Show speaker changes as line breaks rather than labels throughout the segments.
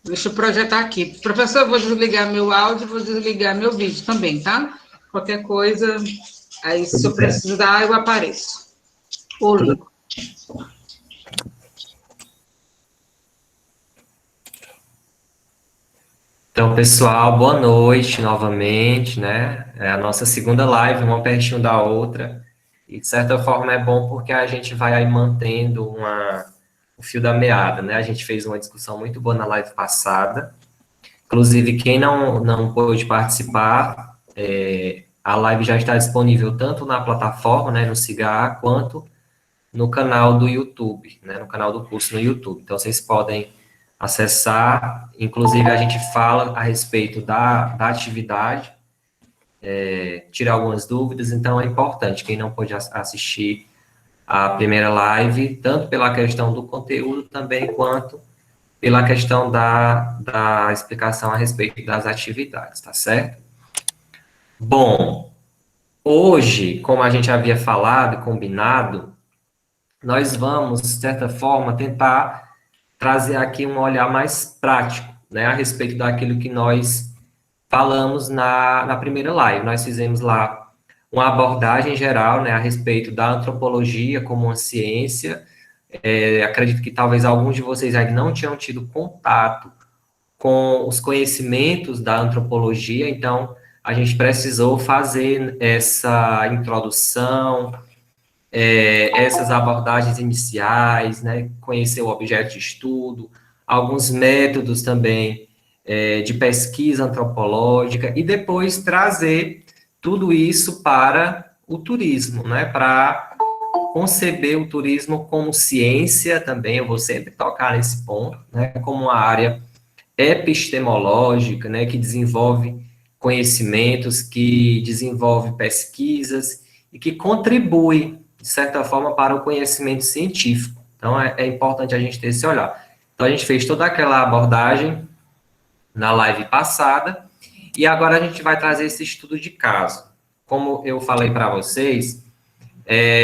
Deixa eu projetar aqui. Professor, eu vou desligar meu áudio, vou desligar meu vídeo também, tá? Qualquer coisa, aí se eu precisar, eu apareço. Ou ligo.
Então, pessoal, boa noite novamente, né? É a nossa segunda live, uma pertinho da outra. E, de certa forma, é bom porque a gente vai aí mantendo o fio da meada, né? A gente fez uma discussão muito boa na live passada. Inclusive, quem não pôde participar, a live já está disponível tanto na plataforma, né, no Cigar, quanto no canal do YouTube, né, no canal do curso no YouTube. Então, vocês podem acessar, inclusive a gente fala a respeito da atividade, tira algumas dúvidas, então é importante, quem não pôde assistir a primeira live, tanto pela questão do conteúdo também, quanto pela questão da explicação a respeito das atividades, tá certo? Bom, hoje, como a gente havia falado e combinado, nós vamos, de certa forma, tentar trazer aqui um olhar mais prático, né, a respeito daquilo que nós falamos na primeira live. Nós fizemos lá uma abordagem geral, né, a respeito da antropologia como uma ciência. Acredito que talvez alguns de vocês ainda não tinham tido contato com os conhecimentos da antropologia, então a gente precisou fazer essa introdução, essas abordagens iniciais, né, conhecer o objeto de estudo, alguns métodos também de pesquisa antropológica, e depois trazer tudo isso para o turismo, né, para conceber o turismo como ciência também, eu vou sempre tocar nesse ponto, né, como uma área epistemológica, né, que desenvolve conhecimentos, que desenvolve pesquisas e que contribui, de certa forma, para o conhecimento científico. Então, é importante a gente ter esse olhar. Então, a gente fez toda aquela abordagem na live passada e agora a gente vai trazer esse estudo de caso. Como eu falei para vocês,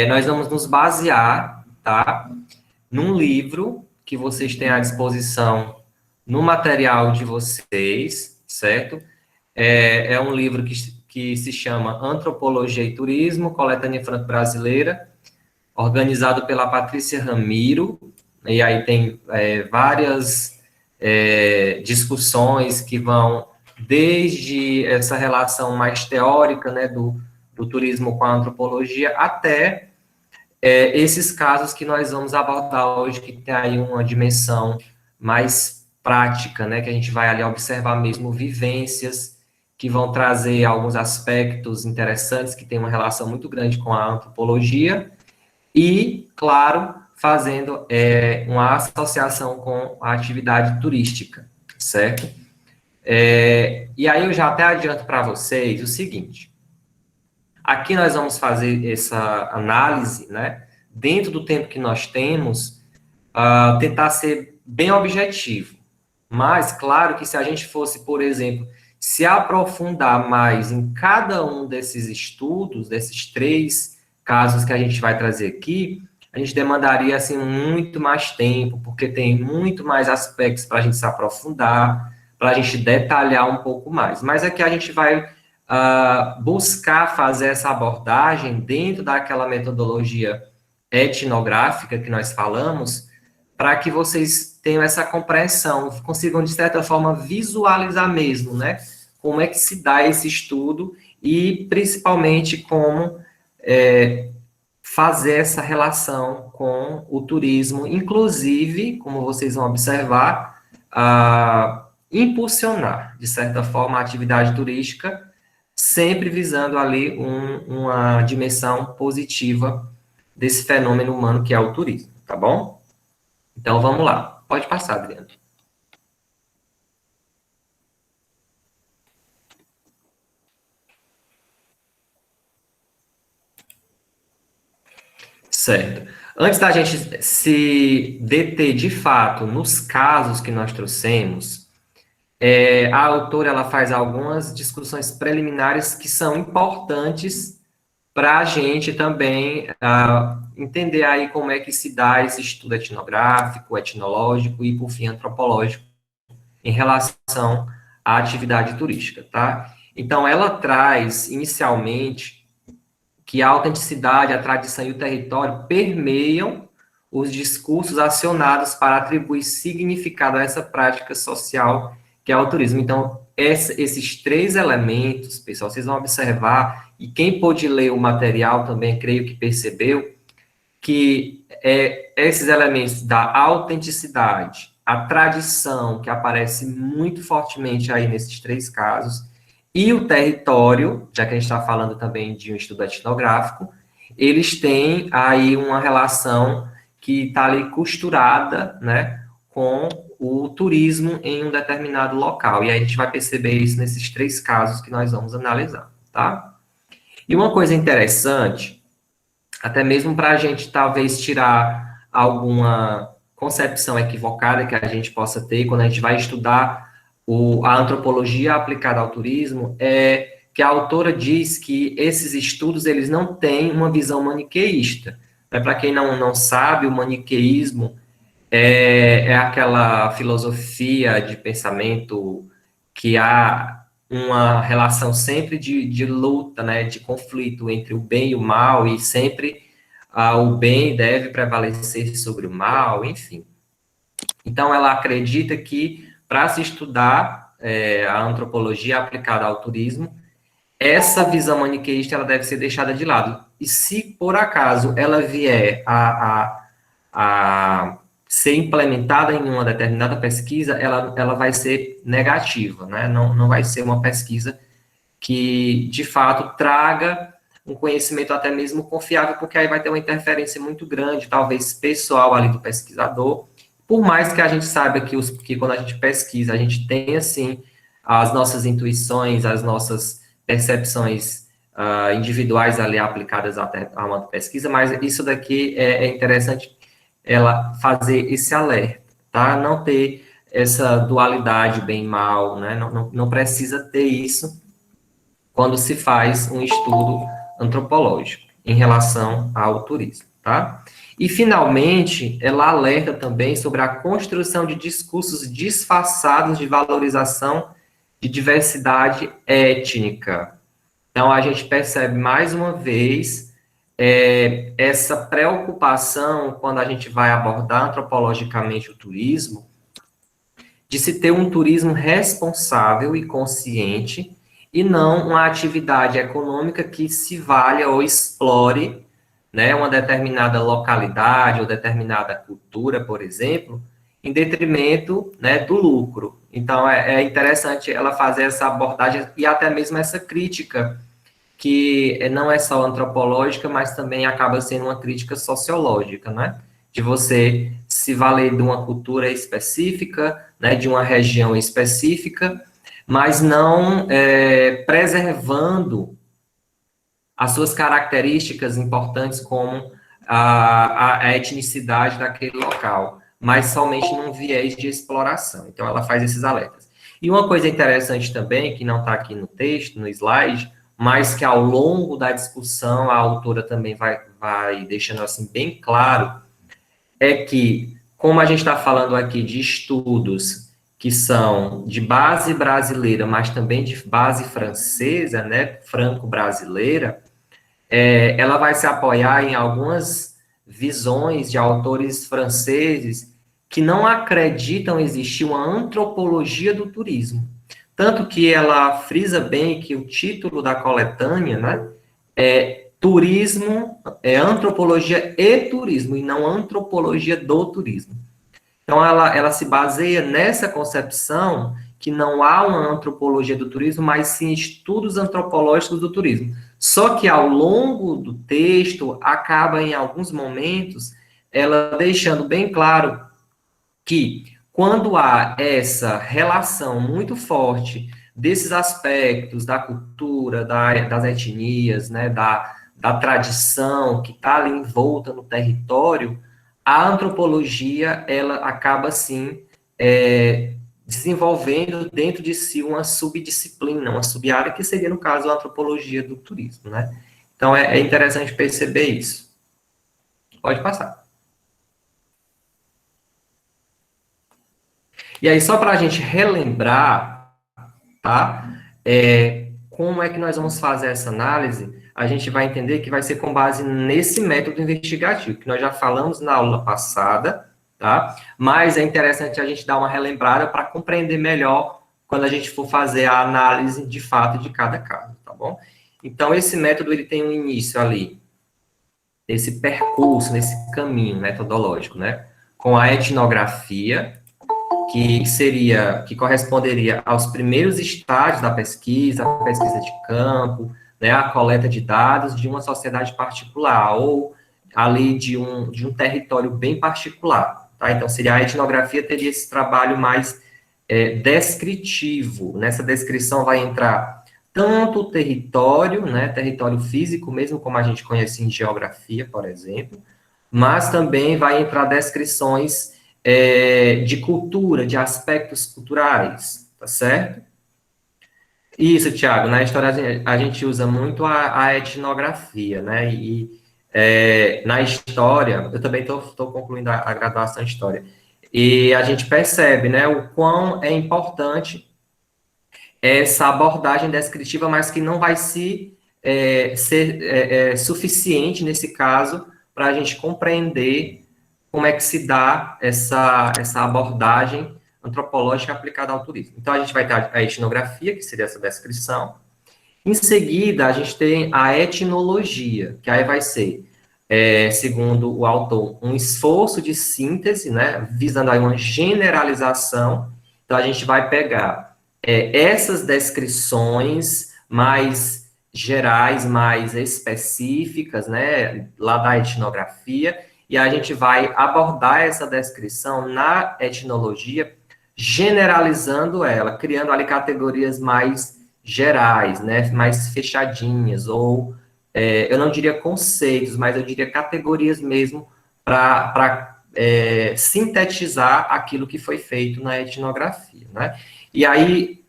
nós vamos nos basear, tá, num livro que vocês têm à disposição no material de vocês, certo? É um livro que se chama Antropologia e Turismo, Coletânea Franco-Brasileira, organizado pela Patrícia Ramiro, e aí tem várias discussões que vão desde essa relação mais teórica, né, do turismo com a antropologia, até esses casos que nós vamos abordar hoje, que tem aí uma dimensão mais prática, né, que a gente vai ali observar mesmo vivências que vão trazer alguns aspectos interessantes que têm uma relação muito grande com a antropologia e, claro, fazendo uma associação com a atividade turística, certo? E aí eu já até adianto para vocês o seguinte, aqui nós vamos fazer essa análise, né, dentro do tempo que nós temos, tentar ser bem objetivo. Mas, claro que se a gente fosse, por exemplo, se aprofundar mais em cada um desses estudos, desses 3 casos que a gente vai trazer aqui, a gente demandaria, assim, muito mais tempo, porque tem muito mais aspectos para a gente se aprofundar, para a gente detalhar um pouco mais. Mas aqui a gente vai buscar fazer essa abordagem dentro daquela metodologia etnográfica que nós falamos, para que vocês tenham essa compreensão, consigam, de certa forma, visualizar mesmo, né, como é que se dá esse estudo e, principalmente, como fazer essa relação com o turismo, inclusive, como vocês vão observar, impulsionar, de certa forma, a atividade turística, sempre visando ali uma dimensão positiva desse fenômeno humano que é o turismo, tá bom? Então, vamos lá. Pode passar, Adriano. Certo. Antes da gente se deter de fato nos casos que nós trouxemos, a autora ela faz algumas discussões preliminares que são importantes para a gente também entender aí como é que se dá esse estudo etnográfico, etnológico e, por fim, antropológico em relação à atividade turística, tá? Então, ela traz, inicialmente, que a autenticidade, a tradição e o território permeiam os discursos acionados para atribuir significado a essa prática social que é o turismo. Então, esses três elementos, pessoal, vocês vão observar, e quem pôde ler o material também, creio que percebeu, que esses elementos da autenticidade, a tradição, que aparece muito fortemente aí nesses três casos, e o território, já que a gente está falando também de um estudo etnográfico, eles têm aí uma relação que está ali costurada, né, com o turismo em um determinado local. E aí a gente vai perceber isso nesses três casos que nós vamos analisar, tá? E uma coisa interessante, até mesmo para a gente talvez tirar alguma concepção equivocada que a gente possa ter quando a gente vai estudar a antropologia aplicada ao turismo, é que a autora diz que esses estudos eles não têm uma visão maniqueísta. Para quem não sabe, o maniqueísmo é aquela filosofia de pensamento que há uma relação sempre de luta, né, de conflito entre o bem e o mal, e sempre o bem deve prevalecer sobre o mal, enfim. Então, ela acredita que, para se estudar a antropologia aplicada ao turismo, essa visão maniqueísta ela deve ser deixada de lado. E se, por acaso, ela vier a ser implementada em uma determinada pesquisa, ela vai ser negativa, né? Não vai ser uma pesquisa que, de fato, traga um conhecimento até mesmo confiável, porque aí vai ter uma interferência muito grande, talvez pessoal ali do pesquisador, por mais que a gente saiba que quando a gente pesquisa, a gente tem, assim, as nossas intuições, as nossas percepções individuais ali aplicadas a uma pesquisa, mas isso daqui é interessante ela fazer esse alerta, tá? Não ter essa dualidade bem-mal, né? Não precisa ter isso quando se faz um estudo antropológico em relação ao turismo, tá? E, finalmente, ela alerta também sobre a construção de discursos disfarçados de valorização de diversidade étnica. Então, a gente percebe, mais uma vez, essa preocupação, quando a gente vai abordar antropologicamente o turismo, de se ter um turismo responsável e consciente, e não uma atividade econômica que se valha ou explore, né, uma determinada localidade ou determinada cultura, por exemplo, em detrimento, né, do lucro. Então, é interessante ela fazer essa abordagem e até mesmo essa crítica, que não é só antropológica, mas também acaba sendo uma crítica sociológica, né? De você se valer de uma cultura específica, né, de uma região específica, mas não preservando as suas características importantes como a etnicidade daquele local, mas somente num viés de exploração. Então, ela faz esses alertas. E uma coisa interessante também, que não está aqui no texto, no slide, mas que ao longo da discussão a autora também vai deixando assim bem claro, é que, como a gente está falando aqui de estudos que são de base brasileira, mas também de base francesa, né, franco-brasileira, ela vai se apoiar em algumas visões de autores franceses que não acreditam existir uma antropologia do turismo. Tanto que ela frisa bem que o título da coletânea, né, é Turismo, é Antropologia e Turismo, e não Antropologia do Turismo. Então, ela se baseia nessa concepção que não há uma antropologia do turismo, mas sim estudos antropológicos do turismo. Só que ao longo do texto, acaba em alguns momentos, ela deixando bem claro que quando há essa relação muito forte desses aspectos da cultura, das etnias, né, da tradição que está ali envolta no território, a antropologia ela acaba sim desenvolvendo dentro de si uma subdisciplina, uma subárea que seria no caso a antropologia do turismo, né? Então é interessante perceber isso. Pode passar. E aí, só para a gente relembrar, tá? Como é que nós vamos fazer essa análise? A gente vai entender que vai ser com base nesse método investigativo, que nós já falamos na aula passada, tá? Mas é interessante a gente dar uma relembrada para compreender melhor quando a gente for fazer a análise de fato de cada caso, tá bom? Então, esse método, ele tem um início ali, nesse percurso, nesse caminho metodológico, né? Com a etnografia, que corresponderia aos primeiros estágios da pesquisa, a pesquisa de campo, né, a coleta de dados de uma sociedade particular, ou ali de um território bem particular, tá? Então, seria a etnografia, teria esse trabalho mais descritivo. Nessa descrição vai entrar tanto o território, né, território físico, mesmo como a gente conhece em geografia, por exemplo, mas também vai entrar descrições de cultura, de aspectos culturais, tá certo? Isso, Tiago, na história a gente usa muito a etnografia, né? E na história, eu também estou concluindo a graduação em História, e a gente percebe, né, o quão é importante essa abordagem descritiva, mas que não vai ser suficiente nesse caso para a gente compreender como é que se dá essa abordagem antropológica aplicada ao turismo. Então, a gente vai ter a etnografia, que seria essa descrição. Em seguida, a gente tem a etnologia, que aí vai ser, segundo o autor, um esforço de síntese, né, visando aí uma generalização. Então, a gente vai pegar essas descrições mais gerais, mais específicas, né, lá da etnografia, e a gente vai abordar essa descrição na etnologia, generalizando ela, criando ali categorias mais gerais, né, mais fechadinhas, ou eu não diria conceitos, mas eu diria categorias mesmo para sintetizar aquilo que foi feito na etnografia, né? E aí,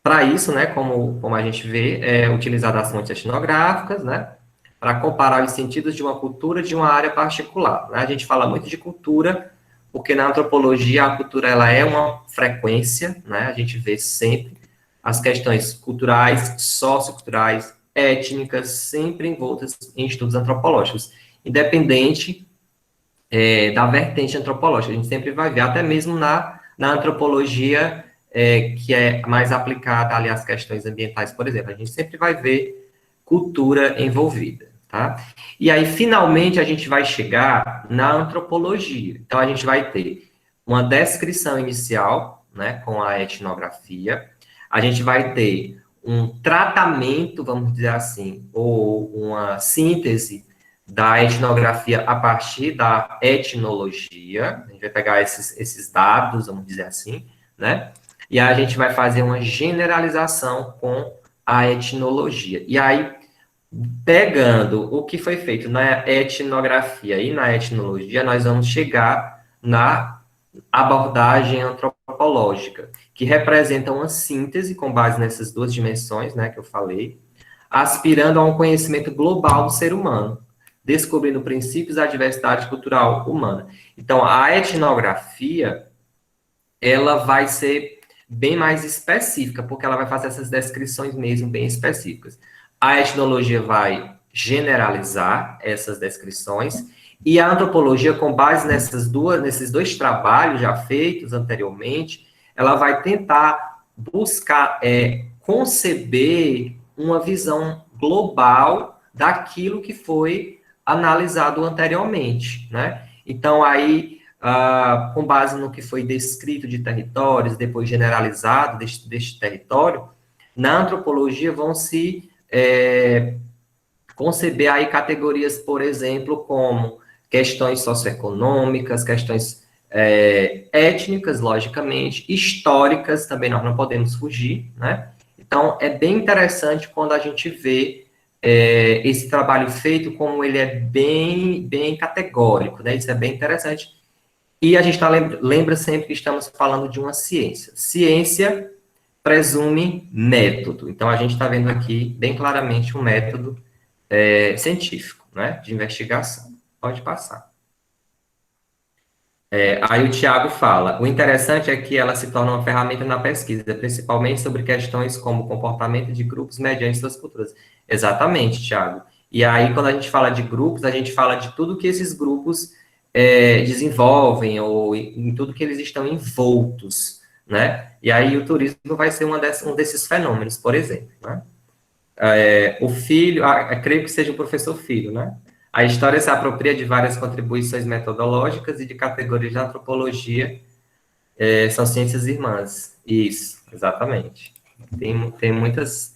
para isso, né, como a gente vê, é utilizar as fontes etnográficas, né, para comparar os sentidos de uma cultura de uma área particular, né? A gente fala muito de cultura, porque na antropologia a cultura ela é uma frequência, né? A gente vê sempre as questões culturais, socioculturais, étnicas, sempre envoltas em estudos antropológicos, independente da vertente antropológica. A gente sempre vai ver, até mesmo na antropologia que é mais aplicada ali às questões ambientais, por exemplo, a gente sempre vai ver cultura envolvida, tá? E aí, finalmente, a gente vai chegar na antropologia. Então, a gente vai ter uma descrição inicial, né, com a etnografia, a gente vai ter um tratamento, vamos dizer assim, ou uma síntese da etnografia a partir da etnologia, a gente vai pegar esses dados, vamos dizer assim, né? E aí a gente vai fazer uma generalização com a etnologia. E aí, pegando o que foi feito na etnografia e na etnologia, nós vamos chegar na abordagem antropológica, que representa uma síntese com base nessas duas dimensões, né, que eu falei, aspirando a um conhecimento global do ser humano, descobrindo princípios da diversidade cultural humana. Então, a etnografia, ela vai ser bem mais específica, porque ela vai fazer essas descrições mesmo bem específicas. A etnologia vai generalizar essas descrições, e a antropologia, com base nesses dois trabalhos já feitos anteriormente, ela vai tentar buscar conceber uma visão global daquilo que foi analisado anteriormente, né? Então, aí, com base no que foi descrito de territórios, depois generalizado deste território, na antropologia vão se conceber aí categorias, por exemplo, como questões socioeconômicas, questões étnicas, logicamente, históricas, também nós não podemos fugir, né? Então, é bem interessante quando a gente vê esse trabalho feito, como ele é bem, bem categórico, né? Isso é bem interessante. E a gente lembra sempre que estamos falando de uma ciência. Ciência presume método. Então, a gente está vendo aqui bem claramente um método científico, né, de investigação. Pode passar. Aí o Tiago fala, o interessante é que ela se torna uma ferramenta na pesquisa, principalmente sobre questões como o comportamento de grupos mediante suas culturas. Exatamente, Tiago. E aí, quando a gente fala de grupos, a gente fala de tudo que esses grupos desenvolvem, ou em tudo que eles estão envoltos, né? E aí o turismo vai ser um desses fenômenos, por exemplo, né? O filho, creio que seja o professor Filho, né? A história se apropria de várias contribuições metodológicas e de categorias de antropologia, são ciências irmãs. Isso, exatamente. Tem muitas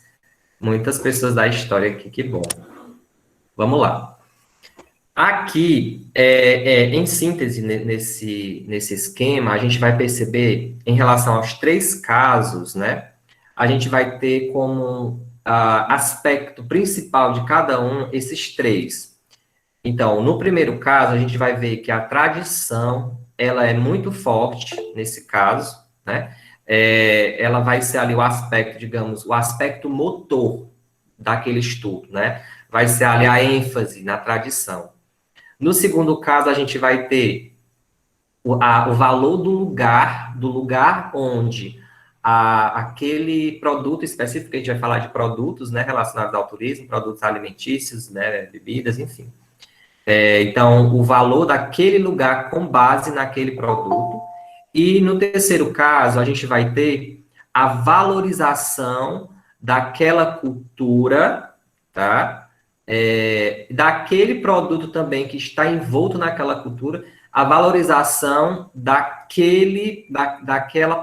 pessoas da história aqui, que bom. Vamos lá. Aqui, em síntese, nesse esquema, a gente vai perceber, em relação aos 3 casos, né? A gente vai ter como aspecto principal de cada um esses 3. Então, no primeiro caso, a gente vai ver que a tradição, ela é muito forte nesse caso, né? Ela vai ser ali o aspecto, digamos, o aspecto motor daquele estudo, né? Vai ser ali a ênfase na tradição. No segundo caso, a gente vai ter o valor do lugar onde aquele produto específico, que a gente vai falar de produtos, né, relacionados ao turismo, produtos alimentícios, né, bebidas, enfim. Então, o valor daquele lugar com base naquele produto. E no terceiro caso, a gente vai ter a valorização daquela cultura, tá? Daquele produto também que está envolto naquela cultura, a valorização daquela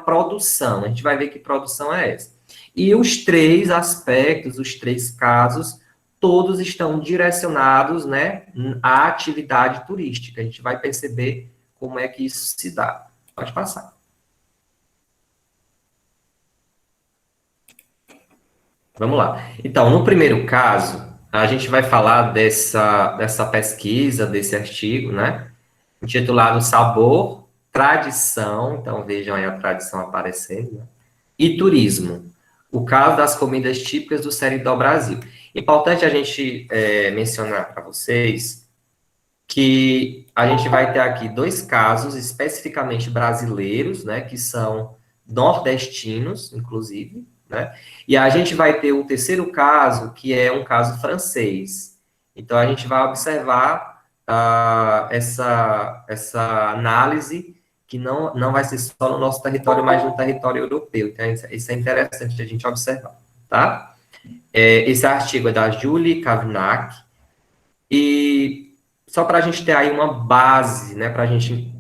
produção. A gente vai ver que produção é essa. E os 3 aspectos, os 3 casos, todos estão direcionados, né, à atividade turística. A gente vai perceber como é que isso se dá. Pode passar. Vamos lá. Então, no primeiro caso, a gente vai falar dessa pesquisa, desse artigo, né, intitulado Sabor, Tradição, então vejam aí a tradição aparecendo, né, e Turismo. O caso das comidas típicas do Seridó Brasil. Importante a gente mencionar para vocês que a gente vai ter aqui 2 casos especificamente brasileiros, né, que são nordestinos, inclusive, né, e a gente vai ter o terceiro caso, que é um caso francês. Então, a gente vai observar essa análise, que não vai ser só no nosso território, mas no território europeu. Então, isso é interessante a gente observar, tá? Esse artigo é da Julie Cavinac, e só para a gente ter aí uma base, né, para a gente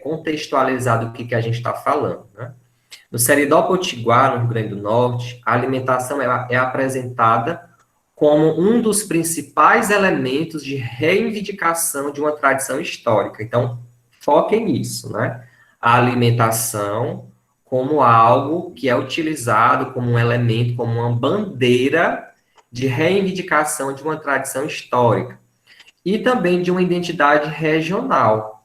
contextualizar do que a gente está falando, né? No Seridó Potiguar, no Rio Grande do Norte, a alimentação é apresentada como um dos principais elementos de reivindicação de uma tradição histórica. Então, foquem nisso, né? A alimentação como algo que é utilizado como um elemento, como uma bandeira de reivindicação de uma tradição histórica e também de uma identidade regional,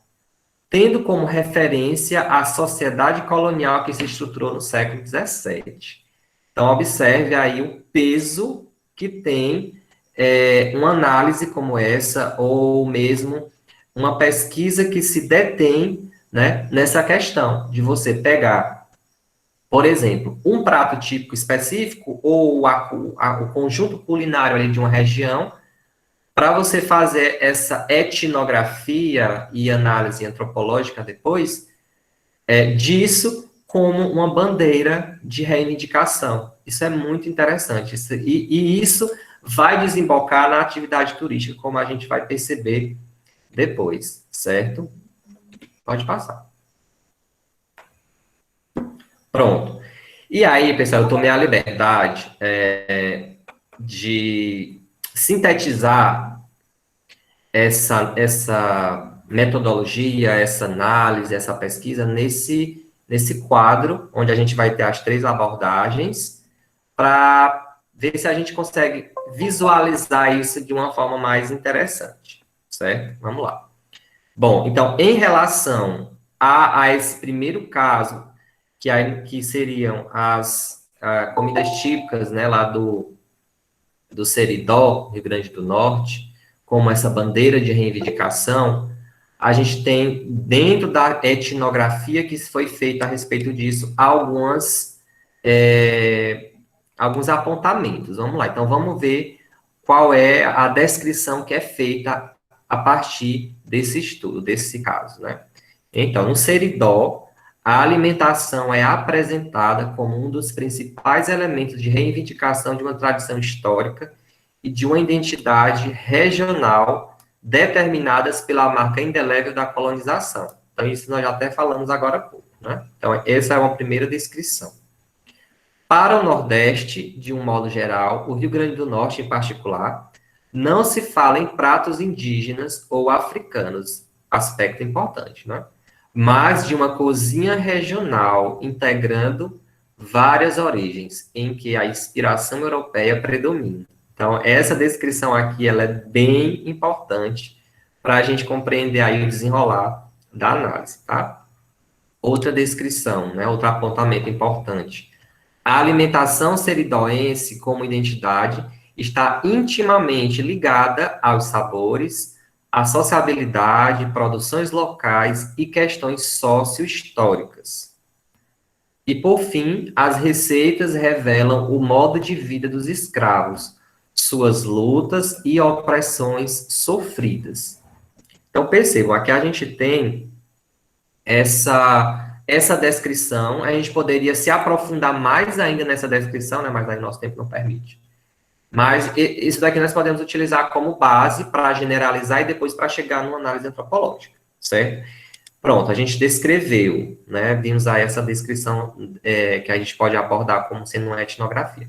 tendo como referência a sociedade colonial que se estruturou no século XVII. Então, observe aí o peso que tem uma análise como essa, ou mesmo uma pesquisa que se detém, né, nessa questão de você pegar, por exemplo, um prato típico específico, ou o conjunto culinário ali de uma região, para você fazer essa etnografia e análise antropológica depois, disso como uma bandeira de reivindicação. Isso é muito interessante. E isso vai desembocar na atividade turística, como a gente vai perceber depois, certo? Pode passar. Pronto. E aí, pessoal, eu tomei a liberdade de sintetizar essa metodologia, essa análise, essa pesquisa nesse quadro, onde a gente vai ter as 3 abordagens, para ver se a gente consegue visualizar isso de uma forma mais interessante, certo? Vamos lá. Bom, então, em relação a esse primeiro caso, que seriam as comidas típicas, né, lá do Seridó, Rio Grande do Norte, como essa bandeira de reivindicação, a gente tem, dentro da etnografia que foi feita a respeito disso, alguns apontamentos. Vamos lá, então vamos ver qual é a descrição que é feita a partir desse estudo, desse caso, né? Então, no Seridó, a alimentação é apresentada como um dos principais elementos de reivindicação de uma tradição histórica e de uma identidade regional determinadas pela marca indelével da colonização. Então, isso nós já até falamos agora há pouco, né? Então, essa é uma primeira descrição. Para o Nordeste, de um modo geral, o Rio Grande do Norte em particular, não se fala em pratos indígenas ou africanos, aspecto importante, né? Mas de uma cozinha regional integrando várias origens, em que a inspiração europeia predomina. Então, essa descrição aqui ela é bem importante para a gente compreender aí o desenrolar da análise, tá? Outra descrição, né? Outro apontamento importante. A alimentação seridoense como identidade está intimamente ligada aos sabores, à sociabilidade, produções locais e questões sócio-históricas. E, por fim, as receitas revelam o modo de vida dos escravos, suas lutas e opressões sofridas. Então, percebam, aqui a gente tem essa descrição, a gente poderia se aprofundar mais ainda nessa descrição, né, mas aí nosso tempo não permite. Mas isso daqui nós podemos utilizar como base para generalizar e depois para chegar numa análise antropológica, certo? Pronto, a gente descreveu, né, vimos aí essa descrição que a gente pode abordar como sendo uma etnografia.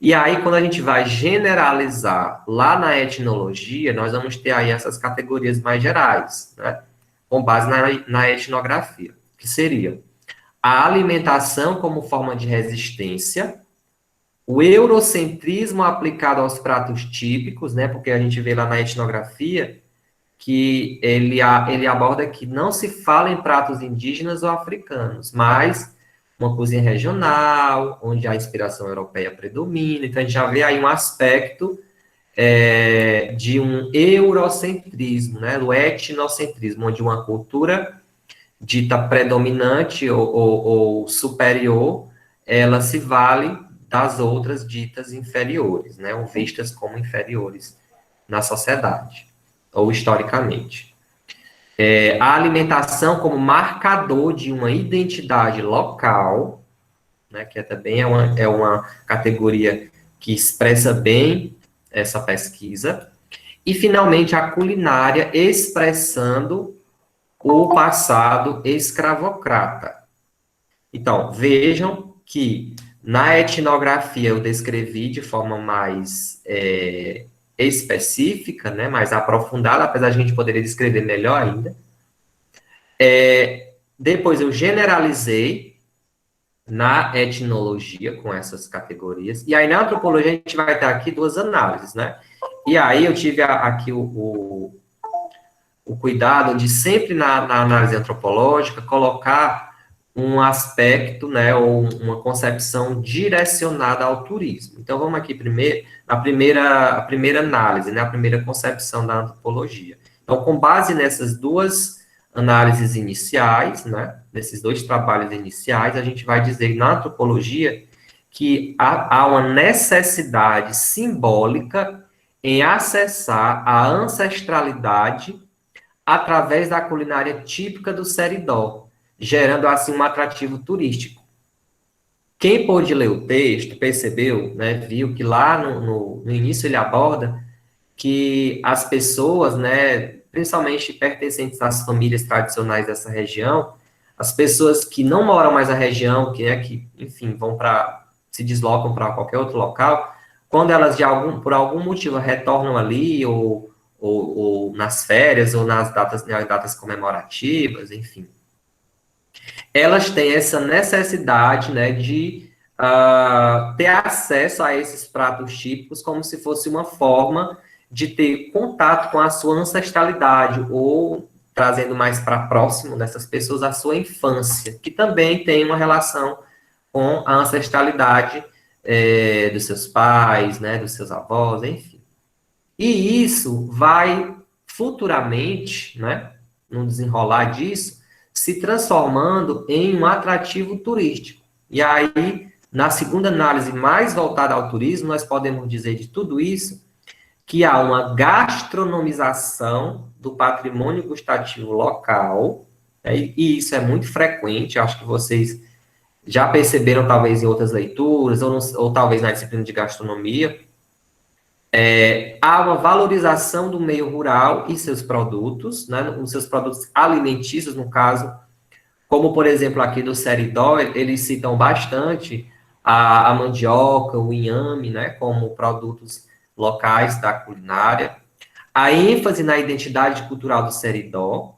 E aí, quando a gente vai generalizar lá na etnologia, nós vamos ter aí essas categorias mais gerais, né, com base na etnografia, que seria a alimentação como forma de resistência, o eurocentrismo aplicado aos pratos típicos, né, porque a gente vê lá na etnografia que ele aborda que não se fala em pratos indígenas ou africanos, mas uma cozinha regional, onde a inspiração europeia predomina. Então, a gente já vê aí um aspecto de um eurocentrismo, né, do etnocentrismo, onde uma cultura dita predominante ou superior, ela se vale das outras ditas inferiores, né, ou vistas como inferiores na sociedade, ou historicamente. A alimentação como marcador de uma identidade local, né, que também é uma categoria que expressa bem essa pesquisa, e, finalmente, a culinária expressando o passado escravocrata. Então, vejam que na etnografia eu descrevi de forma mais específica, né, mais aprofundada, apesar de a gente poderia descrever melhor ainda. Depois eu generalizei na etnologia com essas categorias, e aí na antropologia a gente vai ter aqui duas análises, né? E aí eu tive aqui o cuidado de sempre na análise antropológica colocar um aspecto, né, ou uma concepção direcionada ao turismo. Então, vamos aqui primeiro, a primeira análise, né, a primeira concepção da antropologia. Então, com base nessas duas análises iniciais, né, nesses dois trabalhos iniciais, a gente vai dizer na antropologia que há uma necessidade simbólica em acessar a ancestralidade através da culinária típica do Seridó, gerando, assim, um atrativo turístico. Quem pôde ler o texto, percebeu, né, viu que lá no início ele aborda que as pessoas, né, principalmente pertencentes às famílias tradicionais dessa região, as pessoas que não moram mais na região, que enfim, se deslocam para qualquer outro local, quando elas, por algum motivo, retornam ali, ou nas férias, ou nas datas comemorativas, enfim, elas têm essa necessidade, né, de ter acesso a esses pratos típicos como se fosse uma forma de ter contato com a sua ancestralidade, ou, trazendo mais para próximo dessas pessoas, a sua infância, que também tem uma relação com a ancestralidade dos seus pais, né, dos seus avós, enfim. E isso vai futuramente, né, no desenrolar disso, se transformando em um atrativo turístico. E aí, na segunda análise mais voltada ao turismo, nós podemos dizer de tudo isso que há uma gastronomização do patrimônio gustativo local, né, e isso é muito frequente, acho que vocês já perceberam, talvez, em outras leituras, ou talvez na disciplina de gastronomia. Há uma valorização do meio rural e seus produtos, né, os seus produtos alimentícios, no caso, como, por exemplo, aqui do Seridó, eles citam bastante a mandioca, o inhame, né, como produtos locais da culinária. A ênfase na identidade cultural do Seridó.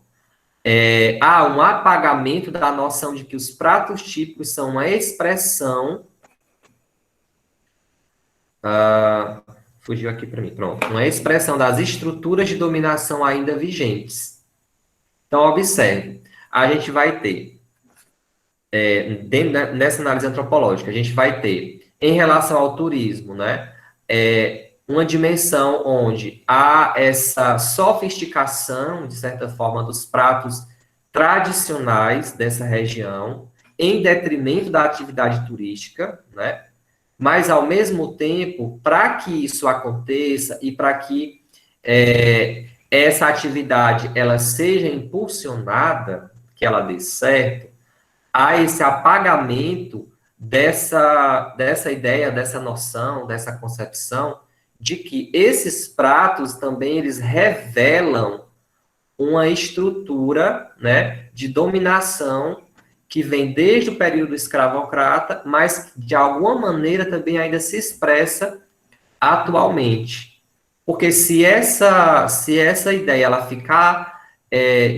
Há um apagamento da noção de que os pratos típicos são uma expressão... fugiu aqui para mim, pronto. Uma expressão das estruturas de dominação ainda vigentes. Então, observe, a gente vai ter, nessa análise antropológica, a gente vai ter, em relação ao turismo, né, uma dimensão onde há essa sofisticação, de certa forma, dos pratos tradicionais dessa região, em detrimento da atividade turística, né? Mas, ao mesmo tempo, para que isso aconteça e para que essa atividade ela seja impulsionada, que ela dê certo, há esse apagamento dessa ideia, dessa noção, dessa concepção de que esses pratos também eles revelam uma estrutura, né, de dominação que vem desde o período escravocrata, mas de alguma maneira também ainda se expressa atualmente. Porque se essa ideia ela ficar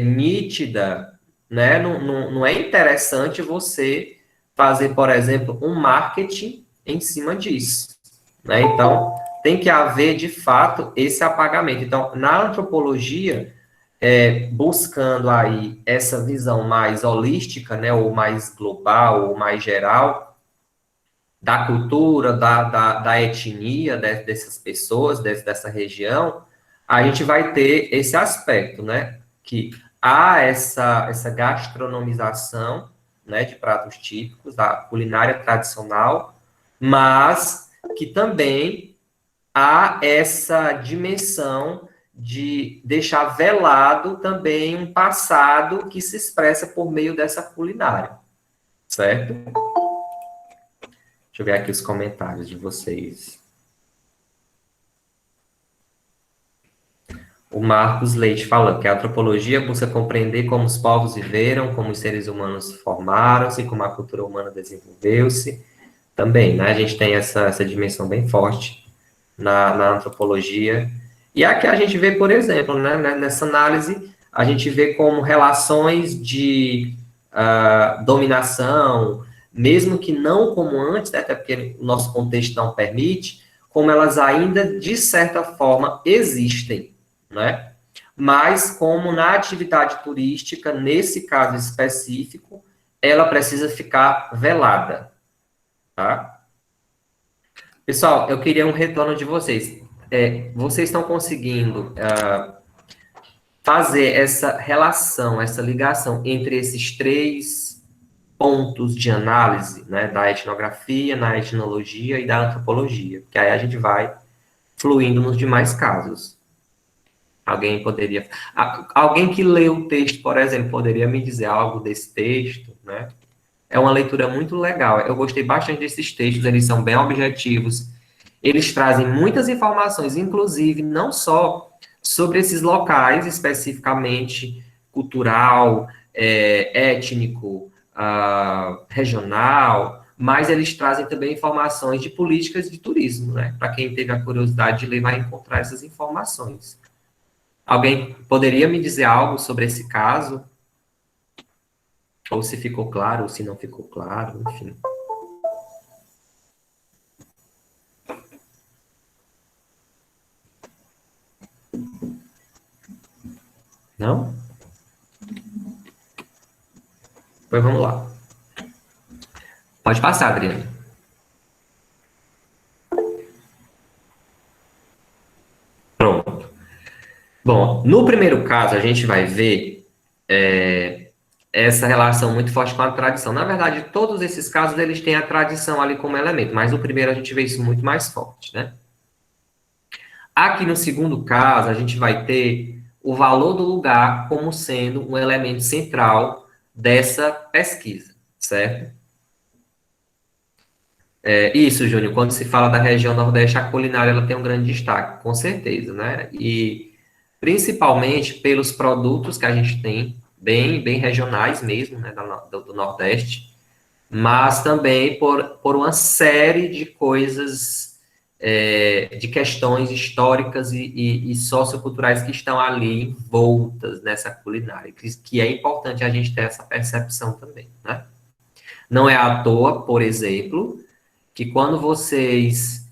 nítida, né, não é interessante você fazer, por exemplo, um marketing em cima disso, né? Então, tem que haver, de fato, esse apagamento. Então, na antropologia, buscando aí essa visão mais holística, né, ou mais global, ou mais geral, da cultura, da etnia dessas pessoas, dessa região, a gente vai ter esse aspecto, né, que há essa gastronomização, né, de pratos típicos, da culinária tradicional, mas que também há essa dimensão de deixar velado também um passado que se expressa por meio dessa culinária, certo? Deixa eu ver aqui os comentários de vocês. O Marcos Leite falando que a antropologia busca compreender como os povos viveram, como os seres humanos formaram-se, como a cultura humana desenvolveu-se. Também, né? A gente tem essa dimensão bem forte na antropologia. E aqui a gente vê, por exemplo, né, nessa análise, a gente vê como relações de dominação, mesmo que não como antes, né, até porque o nosso contexto não permite, como elas ainda, de certa forma, existem, né? Mas como na atividade turística, nesse caso específico, ela precisa ficar velada, tá? Pessoal, eu queria um retorno de vocês. Vocês estão conseguindo fazer essa relação, essa ligação entre esses três pontos de análise, né, da etnografia, na etnologia e da antropologia, que aí a gente vai fluindo nos demais casos. Alguém poderia... Alguém que leu o texto, por exemplo, poderia me dizer algo desse texto, né? É uma leitura muito legal. Eu gostei bastante desses textos, eles são bem objetivos. Eles trazem muitas informações, inclusive, não só sobre esses locais, especificamente cultural, étnico, regional, mas eles trazem também informações de políticas de turismo, né? Para quem teve a curiosidade de ler, vai encontrar essas informações. Alguém poderia me dizer algo sobre esse caso? Ou se ficou claro, ou se não ficou claro, enfim. Não? Pois vamos lá. Pode passar, Adriana. Pronto. Bom, no primeiro caso, a gente vai ver essa relação muito forte com a tradição. Na verdade, todos esses casos, eles têm a tradição ali como elemento, mas no primeiro a gente vê isso muito mais forte, né? Aqui no segundo caso, a gente vai ter o valor do lugar como sendo um elemento central dessa pesquisa, certo? Isso, Júnior, quando se fala da região Nordeste, a culinária ela tem um grande destaque, com certeza, né? E principalmente pelos produtos que a gente tem, bem regionais mesmo, né, do Nordeste, mas também por uma série de coisas, de questões históricas e socioculturais que estão ali envoltas nessa culinária, que é importante a gente ter essa percepção também, né? Não é à toa, por exemplo, que quando vocês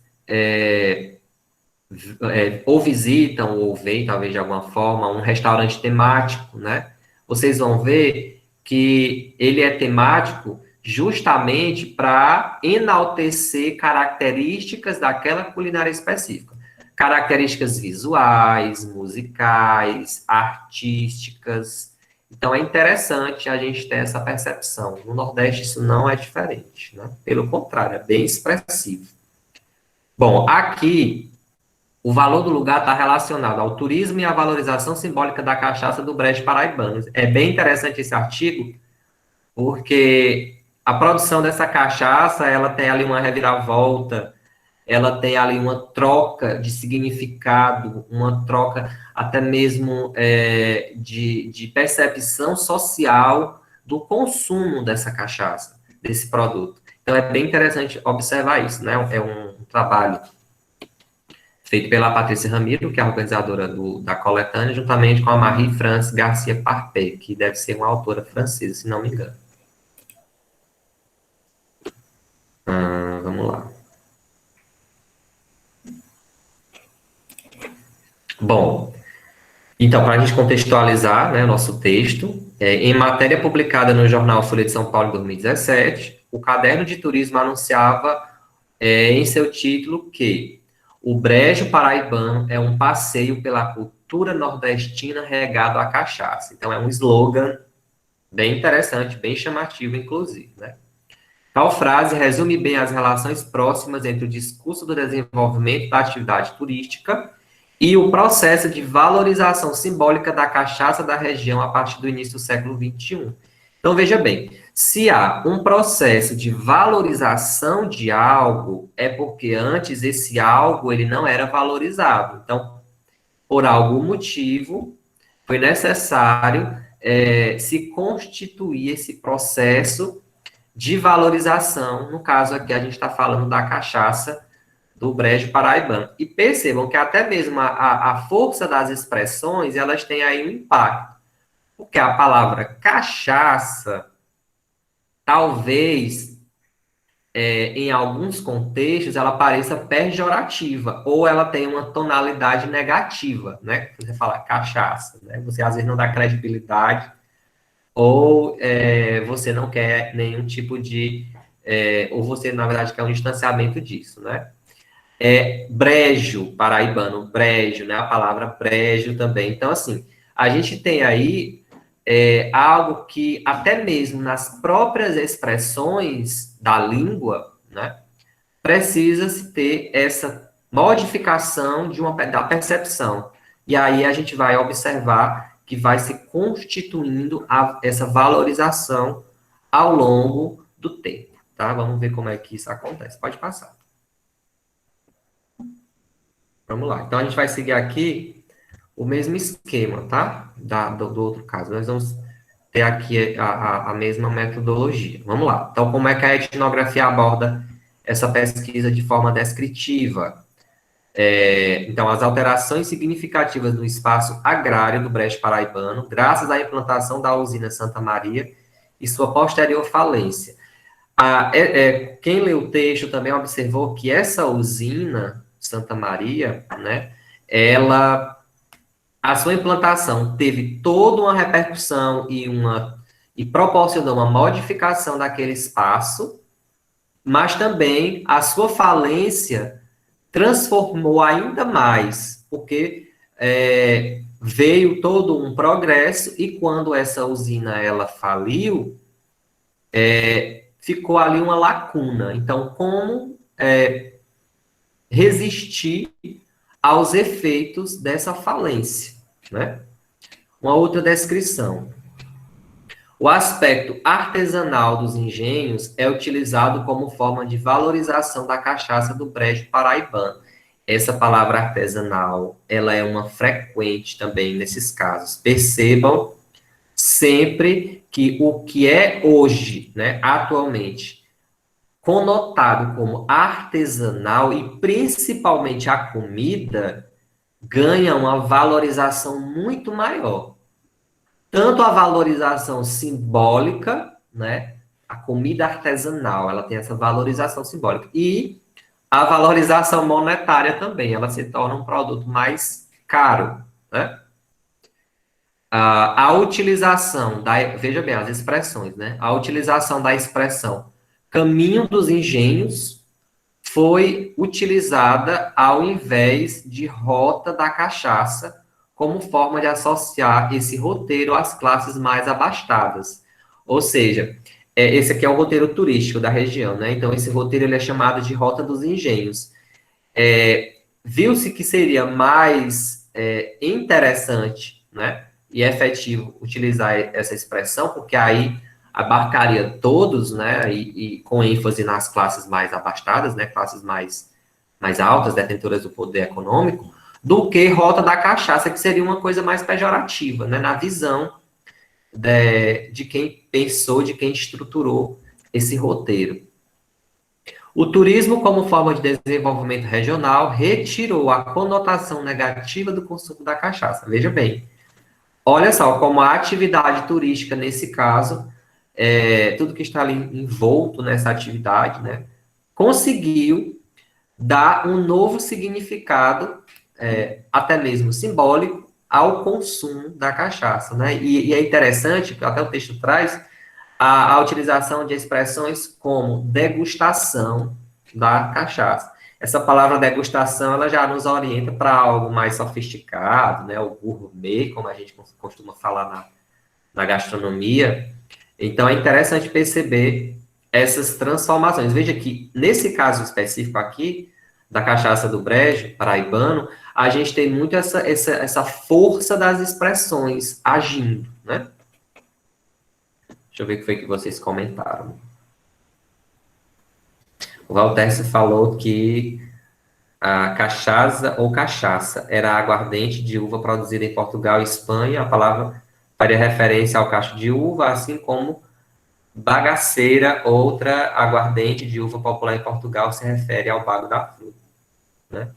ou visitam ou veem, talvez de alguma forma, um restaurante temático, né? Vocês vão ver que ele é temático justamente para enaltecer características daquela culinária específica. Características visuais, musicais, artísticas. Então, é interessante a gente ter essa percepção. No Nordeste, isso não é diferente, né? Pelo contrário, é bem expressivo. Bom, aqui o valor do lugar está relacionado ao turismo e à valorização simbólica da cachaça do Brejo Paraibano. É bem interessante esse artigo, porque a produção dessa cachaça, ela tem ali uma reviravolta, ela tem ali uma troca de significado, uma troca até mesmo de percepção social do consumo dessa cachaça, desse produto. Então, é bem interessante observar isso, né? É um trabalho feito pela Patrícia Ramiro, que é a organizadora da coletânea, juntamente com a Marie-France Garcia Parpet, que deve ser uma autora francesa, se não me engano. Vamos lá. Bom, então, para a gente contextualizar, né, nosso texto, em matéria publicada no jornal Folha de São Paulo em 2017, o Caderno de Turismo anunciava em seu título que o Brejo Paraibano é um passeio pela cultura nordestina regado à cachaça. Então, é um slogan bem interessante, bem chamativo, inclusive, né? Tal frase resume bem as relações próximas entre o discurso do desenvolvimento da atividade turística e o processo de valorização simbólica da cachaça da região a partir do início do século XXI. Então, veja bem, se há um processo de valorização de algo, é porque antes esse algo ele não era valorizado. Então, por algum motivo, foi necessário se constituir esse processo de valorização. No caso aqui, a gente está falando da cachaça do Brejo Paraibano. E percebam que até mesmo a força das expressões, elas têm aí um impacto. Porque a palavra cachaça, talvez, em alguns contextos, ela pareça pejorativa, ou ela tem uma tonalidade negativa, né? Você fala cachaça, né? Você às vezes não dá credibilidade, ou você não quer nenhum tipo de... ou você, na verdade, quer um distanciamento disso, né? Brejo, paraibano, brejo, né? A palavra brejo também. Então, assim, a gente tem aí algo que até mesmo nas próprias expressões da língua, né? Precisa-se ter essa modificação da percepção. E aí a gente vai observar que vai se constituindo essa valorização ao longo do tempo, tá? Vamos ver como é que isso acontece. Pode passar. Vamos lá. Então, a gente vai seguir aqui o mesmo esquema, tá? Do outro caso. Nós vamos ter aqui a mesma metodologia. Vamos lá. Então, como é que a etnografia aborda essa pesquisa de forma descritiva? Então, as alterações significativas no espaço agrário do Brejo Paraibano, graças à implantação da usina Santa Maria e sua posterior falência. Quem leu o texto também observou que essa usina Santa Maria, né, a sua implantação teve toda uma repercussão e proporcionou uma modificação daquele espaço, mas também a sua falência transformou ainda mais, porque veio todo um progresso e quando essa usina ela faliu, ficou ali uma lacuna. Então, como resistir aos efeitos dessa falência, né? Uma outra descrição. O aspecto artesanal dos engenhos é utilizado como forma de valorização da cachaça do Brejo Paraibano. Essa palavra artesanal, ela é uma frequente também nesses casos. Percebam sempre que o que é hoje, né, atualmente, conotado como artesanal e principalmente a comida, ganha uma valorização muito maior. Tanto a valorização simbólica, né? A comida artesanal, ela tem essa valorização simbólica. E a valorização monetária também, ela se torna um produto mais caro, né? A utilização veja bem, as expressões, né? A utilização da expressão caminho dos engenhos foi utilizada ao invés de rota da cachaça, como forma de associar esse roteiro às classes mais abastadas. Ou seja, esse aqui é o roteiro turístico da região, né? Então, esse roteiro ele é chamado de Rota dos Engenhos. Viu-se que seria mais interessante, né, e efetivo utilizar essa expressão, porque aí abarcaria todos, né, e com ênfase nas classes mais abastadas, né, classes mais altas, detentoras do poder econômico, do que Rota da Cachaça, que seria uma coisa mais pejorativa, né, na visão de quem pensou, de quem estruturou esse roteiro. O turismo, como forma de desenvolvimento regional, retirou a conotação negativa do consumo da cachaça. Veja bem, olha só como a atividade turística, nesse caso, tudo que está ali envolto nessa atividade, né, conseguiu dar um novo significado, até mesmo simbólico, ao consumo da cachaça, né? E é interessante, até o texto traz, a utilização de expressões como degustação da cachaça. Essa palavra degustação, ela já nos orienta para algo mais sofisticado, né? O gourmet, como a gente costuma falar na gastronomia. Então, é interessante perceber essas transformações. Veja que, nesse caso específico aqui, da cachaça do Brejo, paraibano, a gente tem muito essa força das expressões agindo, né? Deixa eu ver o que foi que vocês comentaram. O Valtércio falou que a cachaça ou cachaça era aguardente de uva produzida em Portugal e Espanha. A palavra faria referência ao cacho de uva, assim como bagaceira, outra aguardente de uva popular em Portugal, se refere ao bago da fruta, né?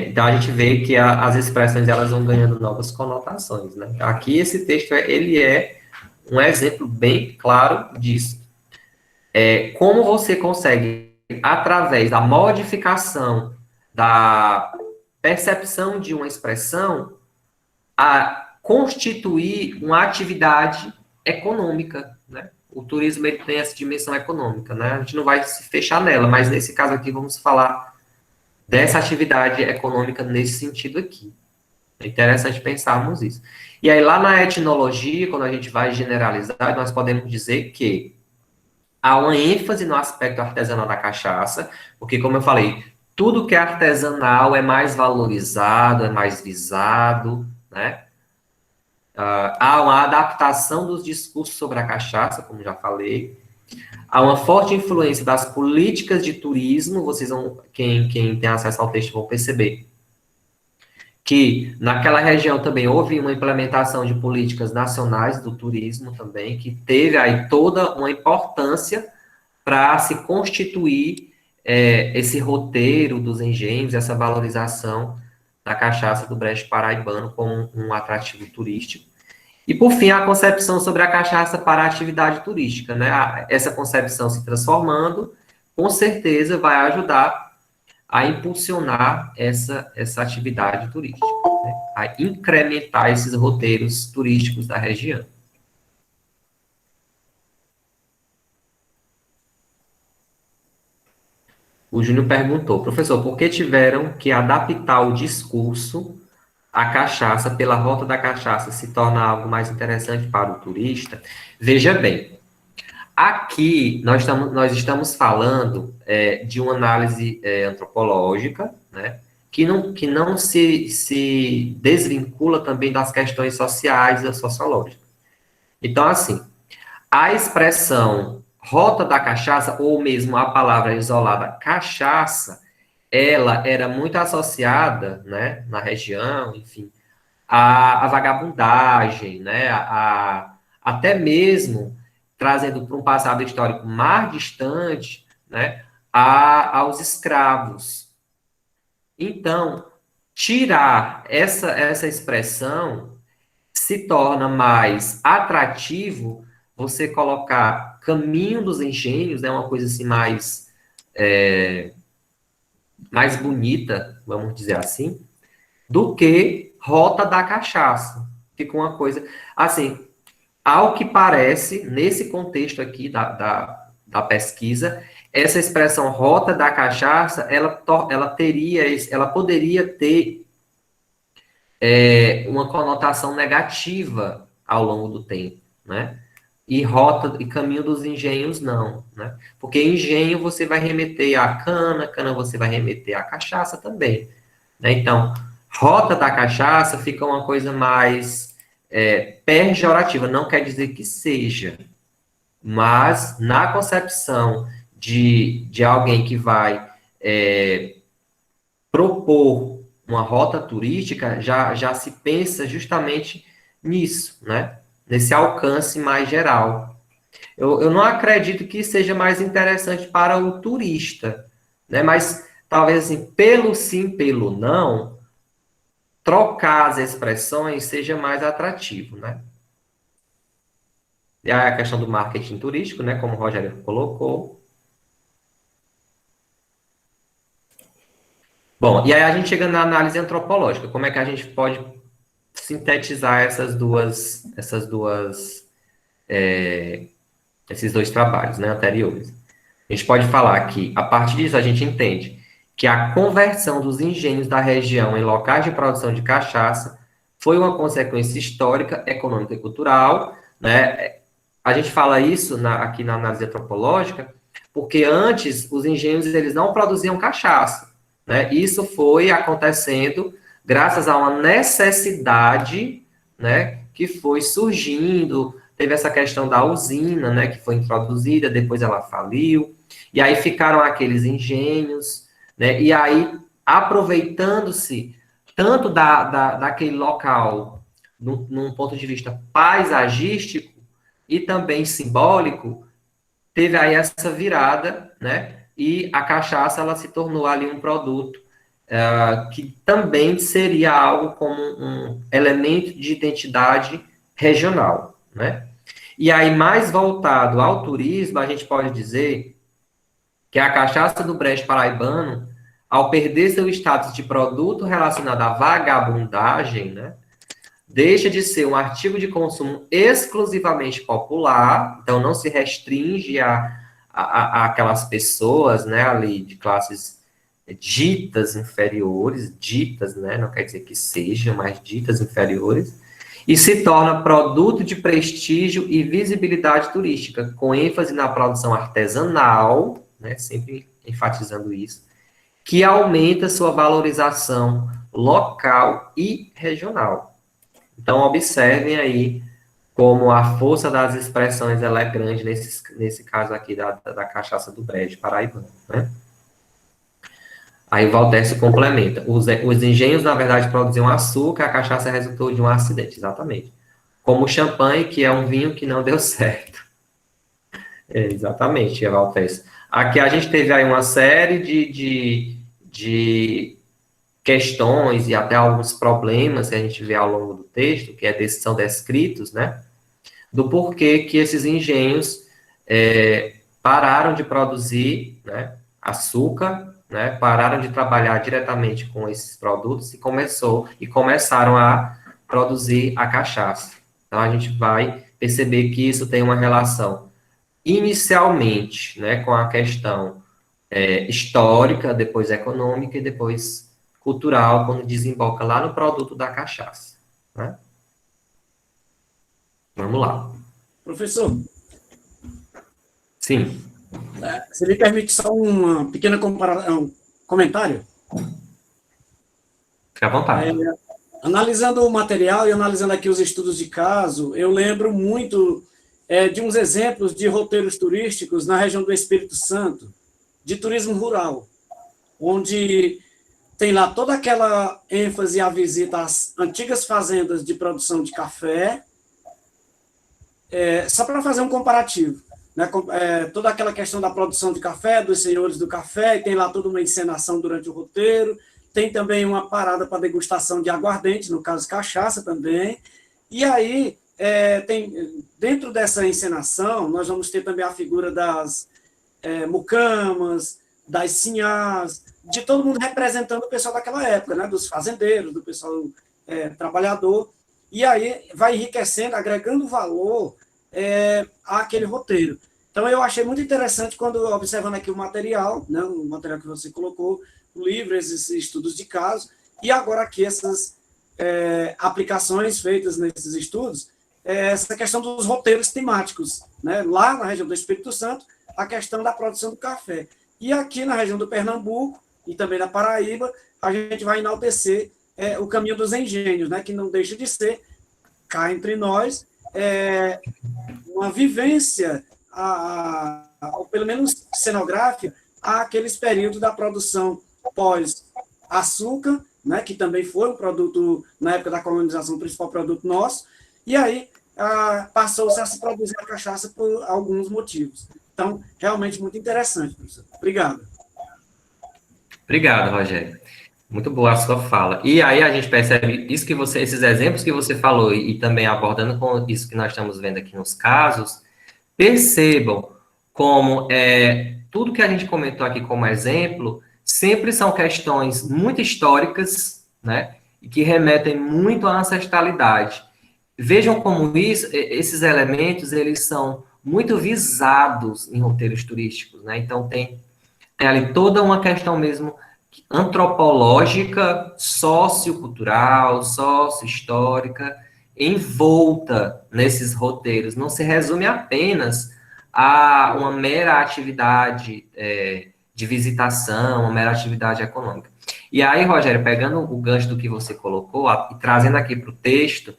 Então a gente vê que as expressões elas vão ganhando novas conotações, né? Aqui esse texto ele é um exemplo bem claro disso. Como você consegue, através da modificação da percepção de uma expressão, a constituir uma atividade econômica, né? O turismo ele tem essa dimensão econômica, né? A gente não vai se fechar nela, mas nesse caso aqui vamos falar dessa atividade econômica nesse sentido aqui. É interessante pensarmos isso. E aí, lá na etnologia, quando a gente vai generalizar, nós podemos dizer que há uma ênfase no aspecto artesanal da cachaça, porque, como eu falei, tudo que é artesanal é mais valorizado, é mais visado, né? Há uma adaptação dos discursos sobre a cachaça, como já falei. Há uma forte influência das políticas de turismo, vocês vão, quem tem acesso ao texto vão perceber que naquela região também houve uma implementação de políticas nacionais do turismo também, que teve aí toda uma importância para se constituir esse roteiro dos engenhos, essa valorização da cachaça do Brejo Paraibano como um atrativo turístico. E, por fim, a concepção sobre a cachaça para a atividade turística, né? Essa concepção se transformando, com certeza vai ajudar a impulsionar essa atividade turística, né? A incrementar esses roteiros turísticos da região. O Júnior perguntou, professor, por que tiveram que adaptar o discurso a cachaça, pela rota da cachaça, se torna algo mais interessante para o turista, veja bem, aqui nós estamos falando de uma análise antropológica, né, que não se desvincula também das questões sociais e sociológicas. Então, assim, a expressão rota da cachaça, ou mesmo a palavra isolada cachaça, ela era muito associada, né, na região, enfim, à vagabundagem, né, até mesmo trazendo para um passado histórico mais distante, né, aos escravos. Então, tirar essa expressão se torna mais atrativo você colocar Caminho dos Engenhos, né, uma coisa assim mais bonita, vamos dizer assim, do que Rota da Cachaça. Fica uma coisa, assim, ao que parece, nesse contexto aqui da pesquisa, essa expressão Rota da Cachaça, ela poderia ter uma conotação negativa ao longo do tempo, né? E Rota e Caminho dos Engenhos, não, né? Porque engenho você vai remeter à cana, cana você vai remeter à cachaça também, né? Então, Rota da Cachaça fica uma coisa mais pejorativa, não quer dizer que seja, mas na concepção de alguém que vai propor uma rota turística, já se pensa justamente nisso, né? Nesse alcance mais geral. Eu não acredito que seja mais interessante para o turista, né? Mas talvez assim, pelo sim, pelo não, trocar as expressões seja mais atrativo, né? E aí a questão do marketing turístico, né? Como o Rogério colocou. Bom, e aí a gente chega na análise antropológica. Como é que a gente pode sintetizar esses dois trabalhos, né, anteriores? A gente pode falar que, a partir disso, a gente entende que a conversão dos engenhos da região em locais de produção de cachaça foi uma consequência histórica, econômica e cultural, né? A gente fala isso aqui na análise antropológica, porque antes os engenhos eles não produziam cachaça, né? Isso foi acontecendo graças a uma necessidade, né, que foi surgindo. Teve essa questão da usina, né, que foi introduzida, depois ela faliu, e aí ficaram aqueles engenhos, né, e aí, aproveitando-se tanto daquele local, num ponto de vista paisagístico e também simbólico, teve aí essa virada, né, e a cachaça, ela se tornou ali um produto que também seria algo como um elemento de identidade regional, né? E aí, mais voltado ao turismo, a gente pode dizer que a cachaça do Brejo Paraibano, ao perder seu status de produto relacionado à vagabundagem, né, deixa de ser um artigo de consumo exclusivamente popular, então não se restringe a aquelas pessoas, né, ali de classes ditas inferiores, ditas, né, não quer dizer que sejam, mas ditas inferiores, e se torna produto de prestígio e visibilidade turística, com ênfase na produção artesanal, né, sempre enfatizando isso, que aumenta sua valorização local e regional. Então, observem aí como a força das expressões ela é grande nesse caso aqui da cachaça do Brejo paraibano, né? Aí o Valtércio complementa. Os engenhos, na verdade, produziam açúcar, a cachaça resultou de um acidente, exatamente. Como o champanhe, que é um vinho que não deu certo. Exatamente, Valtércio. Aqui a gente teve aí uma série de questões e até alguns problemas que a gente vê ao longo do texto, são descritos, né? Do porquê que esses engenhos pararam de produzir, né, açúcar, né, pararam de trabalhar diretamente com esses produtos e começaram a produzir a cachaça. Então, a gente vai perceber que isso tem uma relação, inicialmente, né, com a questão histórica, depois econômica e depois cultural quando desemboca lá no produto da cachaça, né? Vamos lá.
Professor,
Sim,
você me permite só uma pequena comparação, um comentário?
fica à vontade.
Analisando o material e analisando aqui os estudos de caso, eu lembro muito de uns exemplos de roteiros turísticos na região do Espírito Santo, de turismo rural, onde tem lá toda aquela ênfase à visita às antigas fazendas de produção de café, só para fazer um comparativo, né? Toda aquela questão da produção de café, dos senhores do café, e tem lá toda uma encenação durante o roteiro, tem também uma parada para degustação de aguardente, no caso cachaça também, e aí dentro dessa encenação, nós vamos ter também a figura das mucamas, das sinhás, de todo mundo representando o pessoal daquela época, né? Dos fazendeiros, do pessoal trabalhador, e aí vai enriquecendo, agregando valor àquele roteiro. Então, eu achei muito interessante quando, observando aqui o material, né, o material que você colocou, o livro, esses estudos de caso, e agora aqui essas aplicações feitas nesses estudos, essa questão dos roteiros temáticos, né, lá na região do Espírito Santo, a questão da produção do café. E aqui na região do Pernambuco, e também na Paraíba, a gente vai enaltecer o caminho dos engenhos, né, que não deixa de ser, cá entre nós, uma vivência, ou pelo menos cenográfica, àqueles períodos da produção pós-açúcar, né, que também foi um produto, na época da colonização, o principal produto nosso, e aí passou-se a se produzir a cachaça por alguns motivos. Então, realmente muito interessante, professor. Obrigado.
Obrigado, Rogério. Muito boa a sua fala. E aí a gente percebe isso que esses exemplos que você falou e também abordando com isso que nós estamos vendo aqui nos casos, percebam como tudo que a gente comentou aqui como exemplo sempre são questões muito históricas, né, e que remetem muito à ancestralidade. Vejam como esses elementos, eles são muito visados em roteiros turísticos, né? Então tem ali toda uma questão mesmo antropológica, sociocultural, sócio-histórica, envolta nesses roteiros. Não se resume apenas a uma mera atividade de visitação, uma mera atividade econômica. E aí, Rogério, pegando o gancho do que você colocou e trazendo aqui para o texto,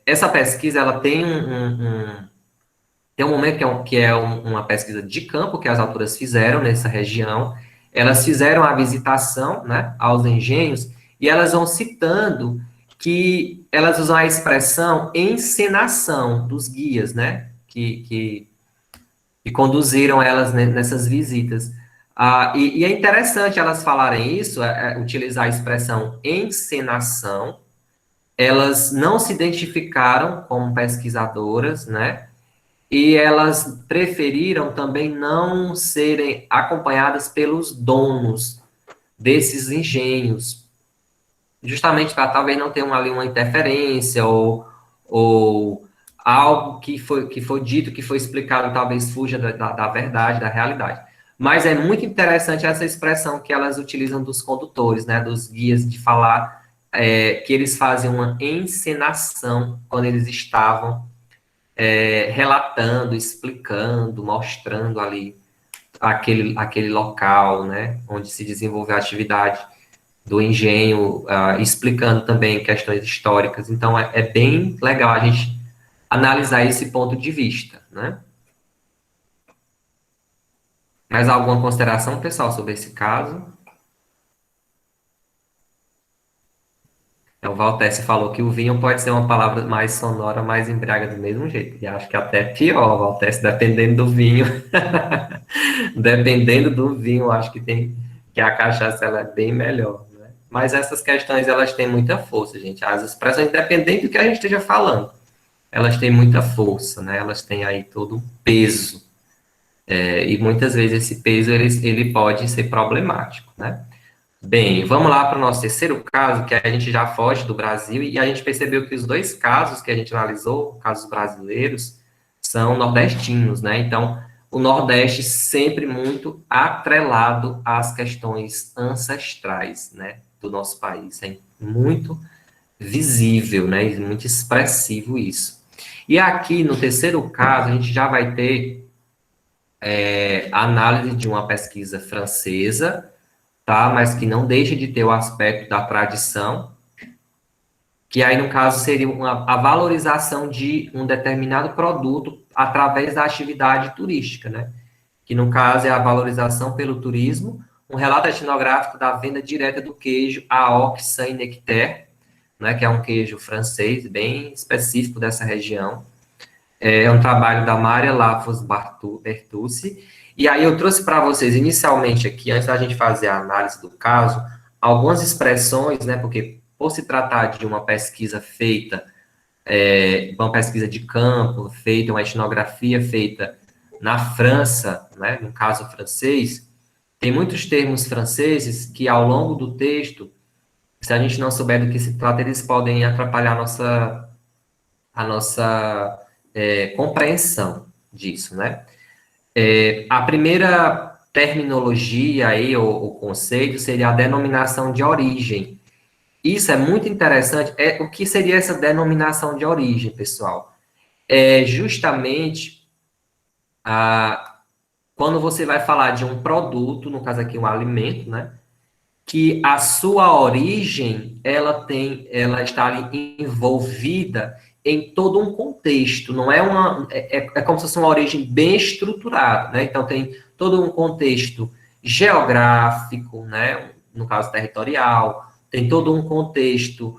essa pesquisa ela tem tem um momento que é uma pesquisa de campo que as autoras fizeram nessa região. Elas fizeram a visitação, né, aos engenhos e elas vão citando que elas usam a expressão encenação dos guias, né, que conduziram elas nessas visitas. E é interessante elas falarem isso, utilizar a expressão encenação. Elas não se identificaram como pesquisadoras, né? E elas preferiram também não serem acompanhadas pelos donos desses engenhos, justamente para talvez não ter ali uma interferência ou algo que foi dito, que foi explicado, talvez fuja da verdade, da realidade. Mas é muito interessante essa expressão que elas utilizam dos condutores, né, dos guias, de falar que eles fazem uma encenação quando eles estavam relatando, explicando, mostrando ali aquele local, né, onde se desenvolveu a atividade do engenho, explicando também questões históricas. Então, é bem legal a gente analisar esse ponto de vista, né? Mais alguma consideração, pessoal, sobre esse caso? O Valtesse falou que o vinho pode ser uma palavra mais sonora, mais embriaga do mesmo jeito. E acho que até pior, Valtesse, dependendo do vinho. Dependendo do vinho, acho que a cachaça ela é bem melhor, né? Mas essas questões, elas têm muita força, gente. As expressões, independente do que a gente esteja falando, elas têm muita força, né? Elas têm aí todo um peso. E muitas vezes esse peso, ele pode ser problemático, né? Bem, vamos lá para o nosso terceiro caso, que a gente já foge do Brasil, e a gente percebeu que os dois casos que a gente analisou, casos brasileiros, são nordestinos, né? Então, o Nordeste sempre muito atrelado às questões ancestrais, né, do nosso país. É muito visível, né, e muito expressivo isso. E aqui, no terceiro caso, a gente já vai ter a análise de uma pesquisa francesa, tá, mas que não deixa de ter o aspecto da tradição, que aí, no caso, seria a valorização de um determinado produto através da atividade turística, né? Que, no caso, é a valorização pelo turismo, um relato etnográfico da venda direta do queijo Aoc Saint-Nectaire, né, que é um queijo francês bem específico dessa região. É um trabalho da Maria Lafos Bertucci. E aí eu trouxe para vocês, inicialmente aqui, antes da gente fazer a análise do caso, algumas expressões, né, porque por se tratar de uma pesquisa feita, uma pesquisa de campo, feita, uma etnografia feita na França, né, no caso francês, tem muitos termos franceses que, ao longo do texto, se a gente não souber do que se trata, eles podem atrapalhar a nossa compreensão disso, né? A primeira terminologia aí, ou conceito, seria a denominação de origem. Isso é muito interessante. O que seria essa denominação de origem, pessoal? É justamente quando você vai falar de um produto, no caso aqui um alimento, né? Que a sua origem, ela está ali envolvida em todo um contexto, não é como se fosse uma origem bem estruturada, né? Então tem todo um contexto geográfico, né? No caso territorial, tem todo um contexto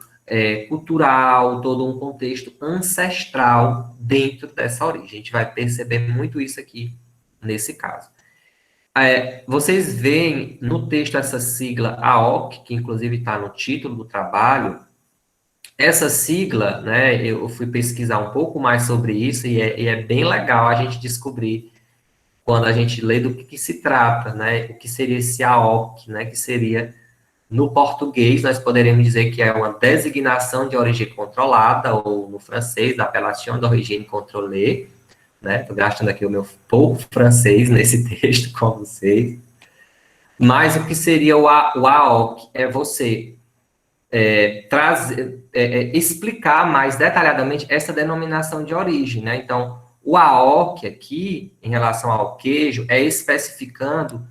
cultural, todo um contexto ancestral dentro dessa origem. A gente vai perceber muito isso aqui nesse caso. Vocês veem no texto essa sigla AOC, que inclusive está no título do trabalho. Essa sigla, né, eu fui pesquisar um pouco mais sobre isso e é bem legal a gente descobrir, quando a gente lê, do que se trata, né, o que seria esse AOC, né, que seria, no português, nós poderíamos dizer que é uma designação de origem controlada, ou no francês, appellation d'origine contrôlée, né? Estou gastando aqui o meu pouco francês nesse texto com vocês. Mas o que seria o AOC? É você explicar mais detalhadamente essa denominação de origem, né? Então, o AOC aqui, em relação ao queijo, é especificando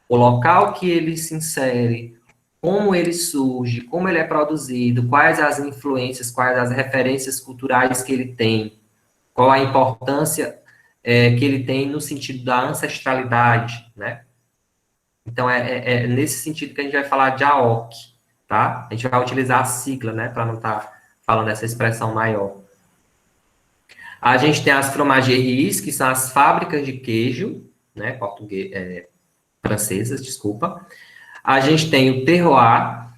o local que ele se insere, como ele surge, como ele é produzido, quais as influências, quais as referências culturais que ele tem, qual a importância que ele tem no sentido da ancestralidade, né? Então, é nesse sentido que a gente vai falar de AOC, tá? A gente vai utilizar a sigla, né, para não estar falando essa expressão maior. A gente tem as fromageries, que são as fábricas de queijo, né, francesas, desculpa. A gente tem o terroir.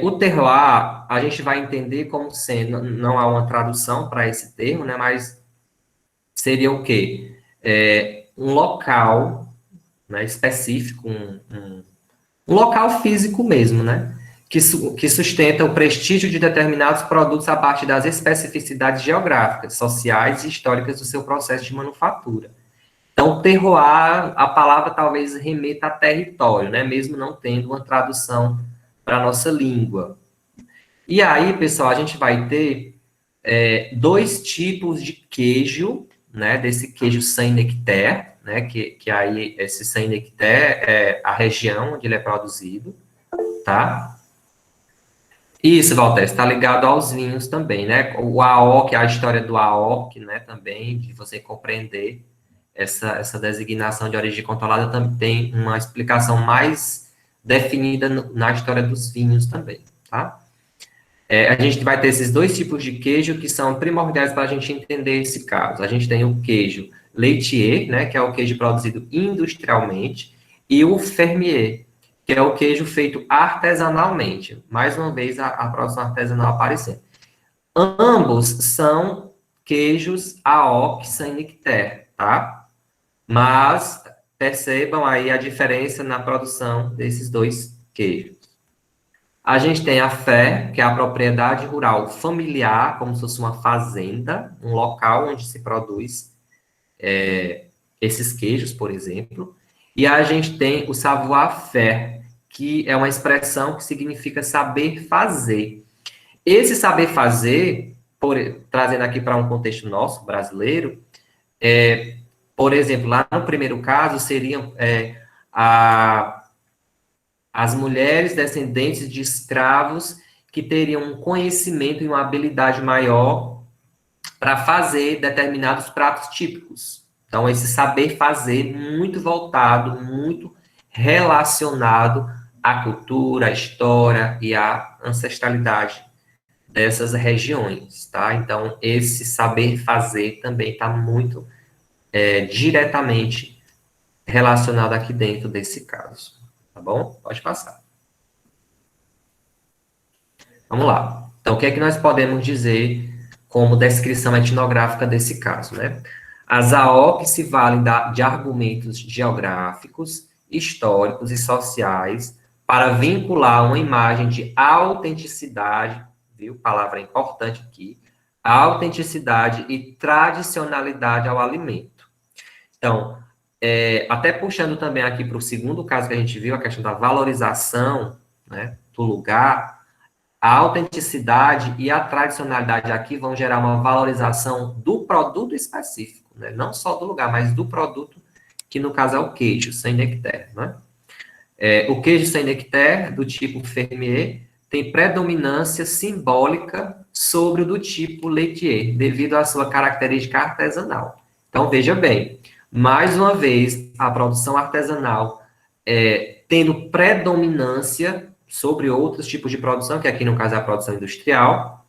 O terroir, a gente vai entender como sendo, não há uma tradução para esse termo, né, mas seria o quê? Um local, né, específico, um local físico mesmo, né, que sustenta o prestígio de determinados produtos a partir das especificidades geográficas, sociais e históricas do seu processo de manufatura. Então, terroir, a palavra talvez remeta a território, né, mesmo não tendo uma tradução para a nossa língua. E aí, pessoal, a gente vai ter dois tipos de queijo, né, desse queijo Saint-Nectaire, né, que aí esse Saint-Nectaire é a região onde ele é produzido, tá? Isso, Walter, está ligado aos vinhos também, né? O AOC, a história do AOC, né, também, de você compreender essa designação de origem controlada, também tem uma explicação mais definida na história dos vinhos também, tá? A gente vai ter esses dois tipos de queijo que são primordiais para a gente entender esse caso. A gente tem o queijo laitier, né, que é o queijo produzido industrialmente, e o fermier, que é o queijo feito artesanalmente. Mais uma vez, a produção artesanal aparecendo. Ambos são queijos AOC Saint-Nectaire, tá? Mas percebam aí a diferença na produção desses dois queijos. A gente tem a fé, que é a propriedade rural familiar, como se fosse uma fazenda, um local onde se produz esses queijos, por exemplo, e a gente tem o savoir-faire, que é uma expressão que significa saber fazer. Esse saber fazer, trazendo aqui para um contexto nosso, brasileiro, por exemplo, lá no primeiro caso, seriam as mulheres descendentes de escravos que teriam um conhecimento e uma habilidade maior para fazer determinados pratos típicos. Então, esse saber fazer muito voltado, muito relacionado à cultura, à história e à ancestralidade dessas regiões, tá? Então, esse saber fazer também está muito diretamente relacionado aqui dentro desse caso, tá bom? Pode passar. Vamos lá. Então, o que é que nós podemos dizer como descrição etnográfica desse caso, né? As AOC se valem de argumentos geográficos, históricos e sociais para vincular uma imagem de autenticidade, viu? Palavra importante aqui, autenticidade e tradicionalidade ao alimento. Então, até puxando também aqui para o segundo caso que a gente viu, a questão da valorização, né, do lugar, a autenticidade e a tradicionalidade aqui vão gerar uma valorização do produto específico, né? Não só do lugar, mas do produto, que no caso é o queijo sem nectar, né? O queijo sem nectar, do tipo fermier, tem predominância simbólica sobre o do tipo laitier, devido à sua característica artesanal. Então, veja bem, mais uma vez, a produção artesanal tendo predominância sobre outros tipos de produção, que aqui no caso é a produção industrial,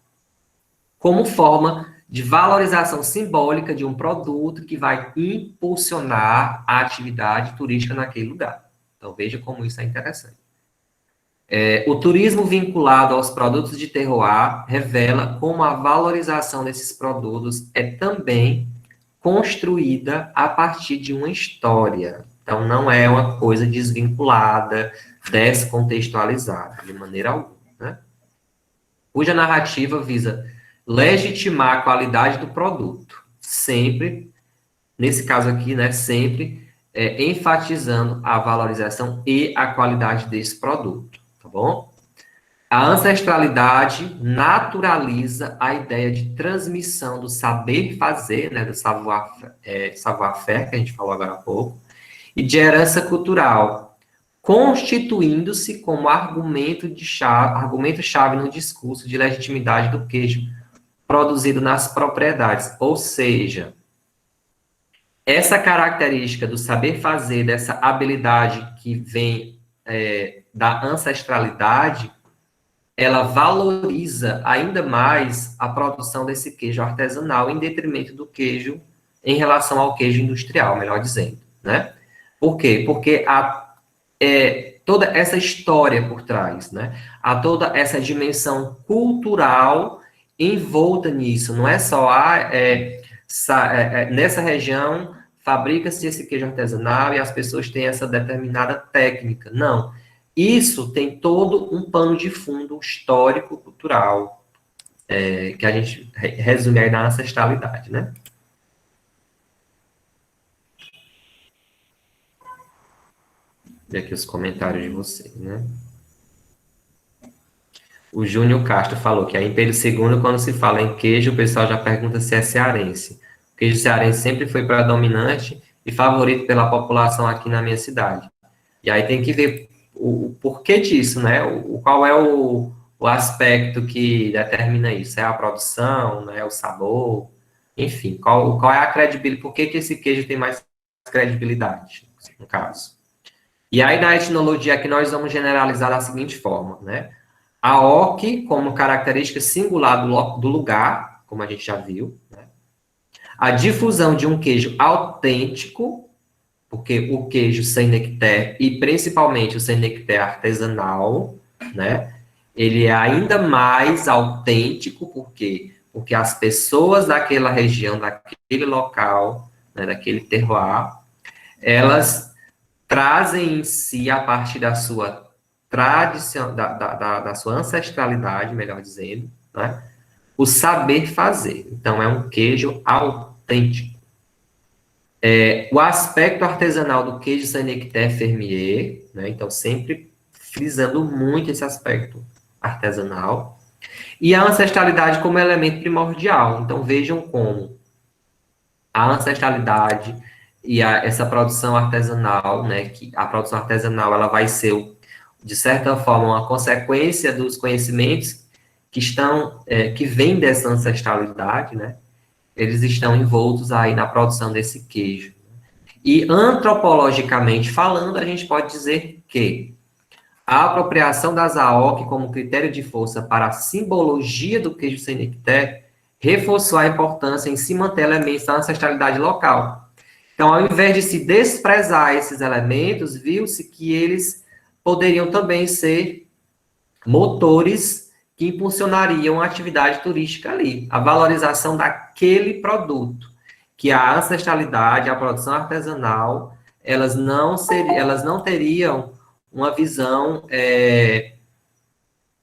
como forma de valorização simbólica de um produto que vai impulsionar a atividade turística naquele lugar. Então, veja como isso é interessante. O turismo vinculado aos produtos de terroir revela como a valorização desses produtos é também construída a partir de uma história. Então, não é uma coisa desvinculada, descontextualizada, de maneira alguma, né? Cuja narrativa visa legitimar a qualidade do produto, sempre, nesse caso aqui, né, sempre enfatizando a valorização e a qualidade desse produto, tá bom? A ancestralidade naturaliza a ideia de transmissão do saber fazer, né, do savoir-faire, que a gente falou agora há pouco, e de herança cultural, constituindo-se como argumento-chave no discurso de legitimidade do queijo produzido nas propriedades. Ou seja, essa característica do saber fazer, dessa habilidade que vem da ancestralidade, ela valoriza ainda mais a produção desse queijo artesanal em detrimento do queijo em relação ao queijo industrial, melhor dizendo, né? Por quê? Porque há toda essa história por trás, né? Há toda essa dimensão cultural envolta nisso. Não é só nessa região fabrica-se esse queijo artesanal e as pessoas têm essa determinada técnica. Não. Isso tem todo um pano de fundo histórico-cultural, que a gente resume aí na ancestralidade, né? Ver aqui os comentários de vocês, né? O Júnior Castro falou que aí em Pedro II, quando se fala em queijo, o pessoal já pergunta se é cearense. O queijo cearense sempre foi predominante e favorito pela população aqui na minha cidade. E aí tem que ver o porquê disso, né? Qual é o aspecto que determina isso? É a produção, né? O sabor? Enfim, qual é a credibilidade? Por que esse queijo tem mais credibilidade, no caso? E aí, na etnologia aqui, nós vamos generalizar da seguinte forma, né? A oque, como característica singular do lugar, como a gente já viu, né? A difusão de um queijo autêntico, porque o queijo sem nectar, e principalmente o sem nectar artesanal, né? Ele é ainda mais autêntico, por quê? Porque as pessoas daquela região, daquele local, né, daquele terroir, elas trazem em si, a partir da sua tradição, da sua ancestralidade, melhor dizendo, né, o saber fazer. Então, é um queijo autêntico. O aspecto artesanal do queijo Saint-Nectaire Fermier, né? Então, sempre frisando muito esse aspecto artesanal. E a ancestralidade como elemento primordial. Então, vejam como a ancestralidade e essa produção artesanal, né? Que a produção artesanal, ela vai ser, de certa forma, uma consequência dos conhecimentos que vêm dessa ancestralidade, né? Eles estão envoltos aí na produção desse queijo. E antropologicamente falando, a gente pode dizer que a apropriação das AOC como critério de força para a simbologia do queijo Saint-Nectaire reforçou a importância em se manter elementos da ancestralidade local. Então, ao invés de se desprezar esses elementos, viu-se que eles poderiam também ser motores que impulsionariam a atividade turística ali, a valorização daquele produto, que a ancestralidade, a produção artesanal, elas não teriam uma visão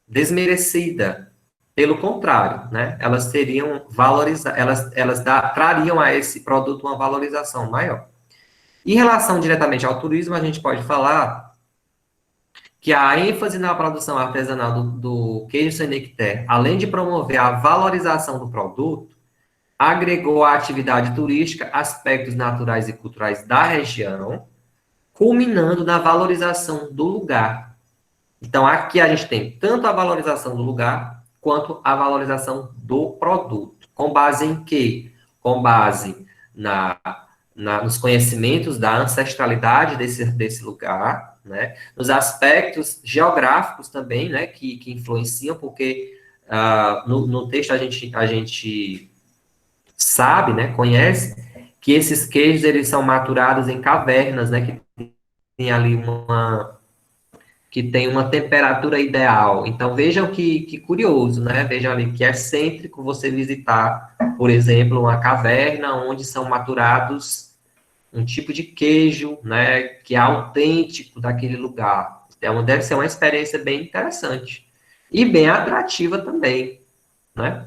desmerecida. Pelo contrário, né? Elas teriam trariam a esse produto uma valorização maior. Em relação diretamente ao turismo, a gente pode falar que a ênfase na produção artesanal do queijo Saint-Nectaire, além de promover a valorização do produto, agregou à atividade turística aspectos naturais e culturais da região, culminando na valorização do lugar. Então, aqui a gente tem tanto a valorização do lugar, quanto a valorização do produto. Com base em quê? Com base nos conhecimentos da ancestralidade desse lugar, né? Nos aspectos geográficos também, né? Que influenciam, porque no texto a gente sabe, né? Conhece que esses queijos, eles são maturados em cavernas, né? Que tem ali uma temperatura ideal. Então, vejam que curioso, né? Vejam ali que é excêntrico você visitar, por exemplo, uma caverna onde são maturados um tipo de queijo, né? Que é autêntico daquele lugar. Então, deve ser uma experiência bem interessante. E bem atrativa também, né?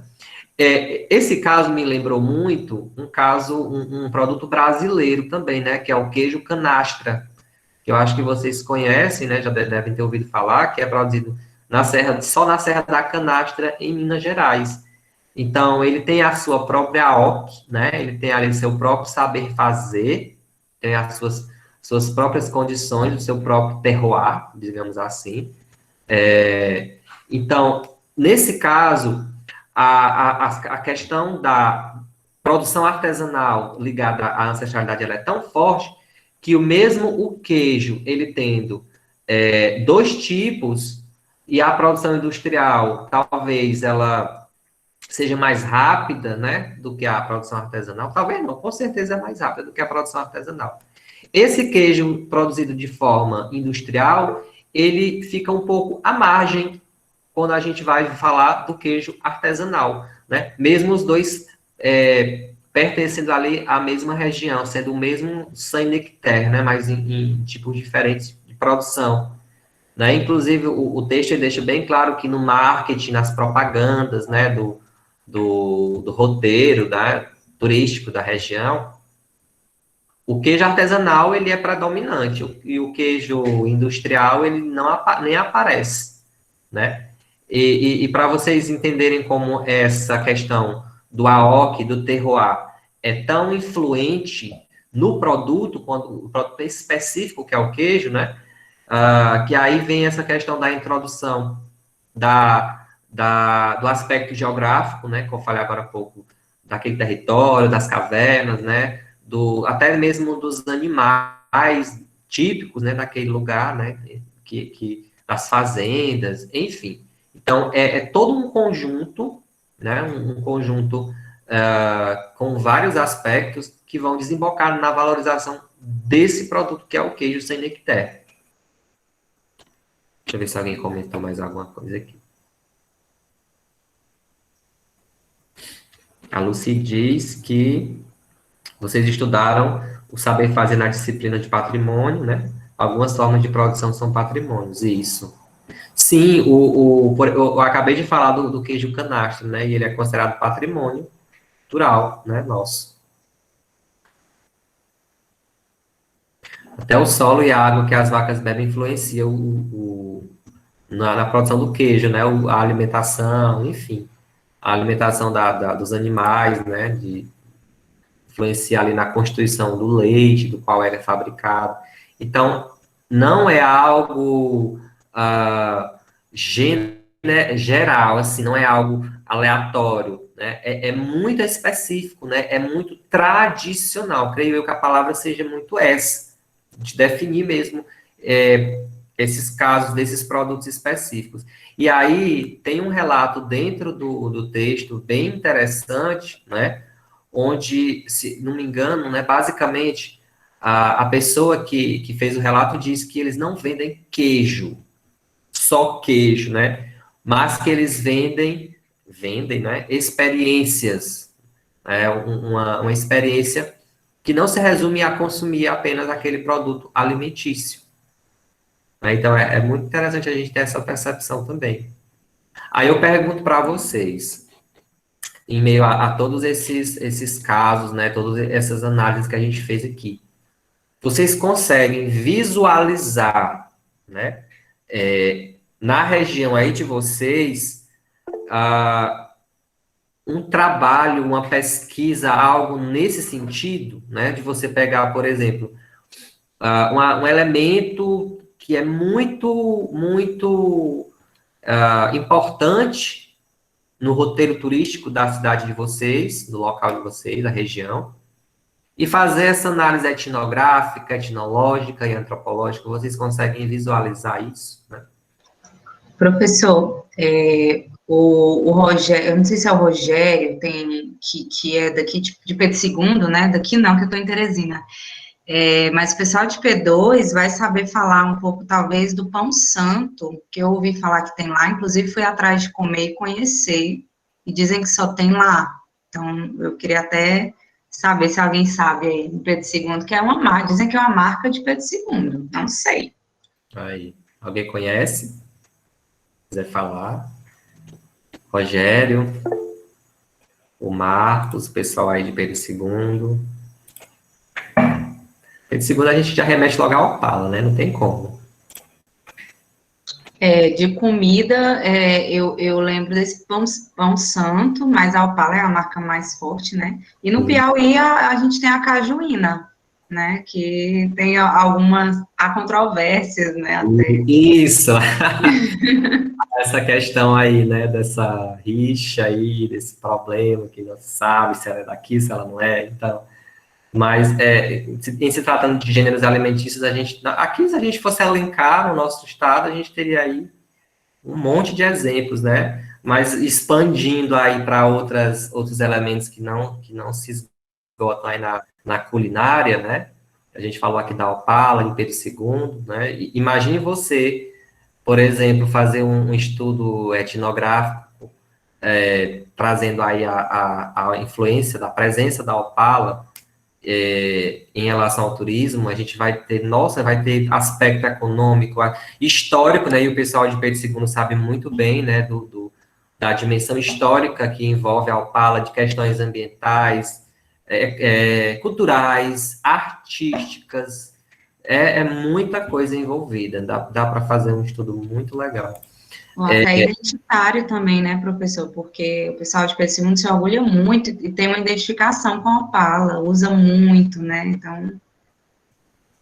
Esse caso me lembrou muito um produto brasileiro também, né? Que é o queijo canastra, que eu acho que vocês conhecem, né, já devem ter ouvido falar, que é produzido só na Serra da Canastra, em Minas Gerais. Então, ele tem a sua própria AOC, né, ele tem ali o seu próprio saber fazer, tem as suas próprias condições, o seu próprio terroir, digamos assim. Então, nesse caso, a questão da produção artesanal ligada à ancestralidade, ela é tão forte que o queijo, ele tendo dois tipos, e a produção industrial, talvez ela seja mais rápida, né, do que a produção artesanal, talvez não, com certeza é mais rápida do que a produção artesanal. Esse queijo produzido de forma industrial, ele fica um pouco à margem quando a gente vai falar do queijo artesanal, né, mesmo os dois pertencendo ali à mesma região, sendo o mesmo Saint-Nectaire, né, mas em tipos diferentes de produção. Né? Inclusive, o texto deixa bem claro que no marketing, nas propagandas, né, do roteiro, né, turístico da região, o queijo artesanal, ele é predominante, e o queijo industrial, ele nem aparece, né? E para vocês entenderem como essa questão do AOC, do terroir, é tão influente no produto, quando o produto específico, que é o queijo, né? Que aí vem essa questão da introdução do aspecto geográfico, né? Que eu falei agora há pouco, daquele território, das cavernas, né? Até mesmo dos animais típicos, né? Daquele lugar, né? Das fazendas, enfim. Então, é todo um conjunto, né? Um conjunto com vários aspectos que vão desembocar na valorização desse produto que é o queijo Saint-Nectaire. Deixa eu ver se alguém comentou mais alguma coisa aqui. A Lucy diz que vocês estudaram o saber fazer na disciplina de patrimônio, né? Algumas formas de produção são patrimônios, isso. Sim, eu acabei de falar do queijo canastra, né? E ele é considerado patrimônio cultural, né? Nosso. Até o solo e a água que as vacas bebem influenciam na produção do queijo, né? A alimentação, enfim. A alimentação dos animais, né? Influenciar ali na constituição do leite, do qual ele é fabricado. Então, não é algo geral, assim, não é algo aleatório, né? É muito específico, né? É muito tradicional. Creio eu que a palavra seja muito essa, de definir mesmo esses casos desses produtos específicos. E aí tem um relato dentro do texto bem interessante, né? Onde, se não me engano, né, basicamente, a pessoa que fez o relato diz que eles não vendem queijo, só queijo, né, mas que eles vendem, né, experiências, né, uma experiência que não se resume a consumir apenas aquele produto alimentício. Né? Então, é muito interessante a gente ter essa percepção também. Aí eu pergunto para vocês, em meio a todos esses casos, né, todas essas análises que a gente fez aqui, vocês conseguem visualizar, né, na região aí de vocês, um trabalho, uma pesquisa, algo nesse sentido, né, de você pegar, por exemplo, um elemento que é muito, muito importante no roteiro turístico da cidade de vocês, do local de vocês, da região, e fazer essa análise etnográfica, etnológica e antropológica, vocês conseguem visualizar isso, né?
Professor, o Rogério, eu não sei se é o Rogério, que é daqui de Pedro II, né? Daqui não, que eu estou em Teresina. Mas o pessoal de P2 vai saber falar um pouco, talvez, do Pão Santo, que eu ouvi falar que tem lá, inclusive fui atrás de comer e conhecer, e dizem que só tem lá. Então, eu queria até saber se alguém sabe aí, em Pedro II, que é uma marca, dizem que é uma marca de Pedro II, não sei.
Aí, alguém conhece? Quiser falar? Rogério, o Marcos, o pessoal aí de Pedro II. Pedro II a gente já remete logo ao Opala, né? Não tem como.
De comida, eu lembro desse pão santo, mas a Opala é a marca mais forte, né? E no Piauí a gente tem a cajuína, né? Que tem há controvérsias, né? Até.
Isso! Essa questão aí, né? Dessa rixa aí, desse problema que não se sabe se ela é daqui, se ela não é, então. Mas, em se tratando de gêneros alimentícios, aqui, se a gente fosse elencar no nosso estado, a gente teria aí um monte de exemplos, né? Mas expandindo aí para outros elementos que não se esgotam aí na culinária, né? A gente falou aqui da Opala, em Pedro II, né? Imagine você, por exemplo, fazer um estudo etnográfico, trazendo aí a influência da presença da Opala em relação ao turismo. A gente vai ter aspecto econômico, histórico, né, e o pessoal de Pedro II sabe muito bem, né, da dimensão histórica que envolve a Opala, de questões ambientais, culturais, artísticas, muita coisa envolvida, dá para fazer um estudo muito legal.
Até identitário também, né, professor? Porque o pessoal de Pedro II se orgulha muito e tem uma identificação com a Opala, usa muito, né? Então,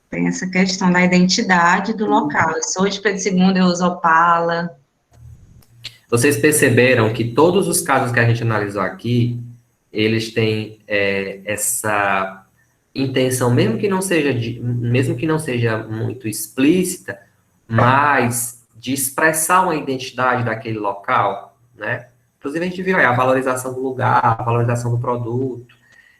tem essa questão da identidade do local. Eu sou de Pedro II, eu uso Opala.
Vocês perceberam que todos os casos que a gente analisou aqui, eles têm essa intenção, mesmo que não seja muito explícita, mas de expressar uma identidade daquele local, né? Inclusive, a gente viu aí a valorização do lugar, a valorização do produto.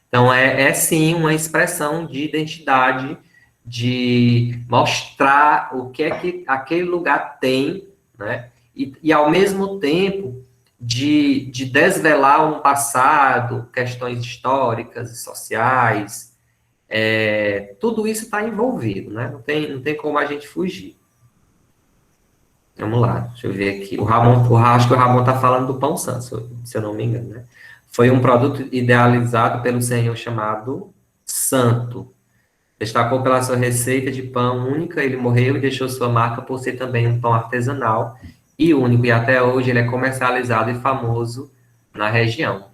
Então, sim uma expressão de identidade, de mostrar o que é que aquele lugar tem, né? E ao mesmo tempo, de desvelar um passado, questões históricas e sociais, tudo isso está envolvido, né? Não tem como a gente fugir. Vamos lá, deixa eu ver aqui. Acho que o Ramon está falando do Pão Santo, se eu não me engano, né? Foi um produto idealizado pelo senhor chamado Santo. Destacou pela sua receita de pão única, ele morreu e deixou sua marca por ser também um pão artesanal e único, e até hoje ele é comercializado e famoso na região.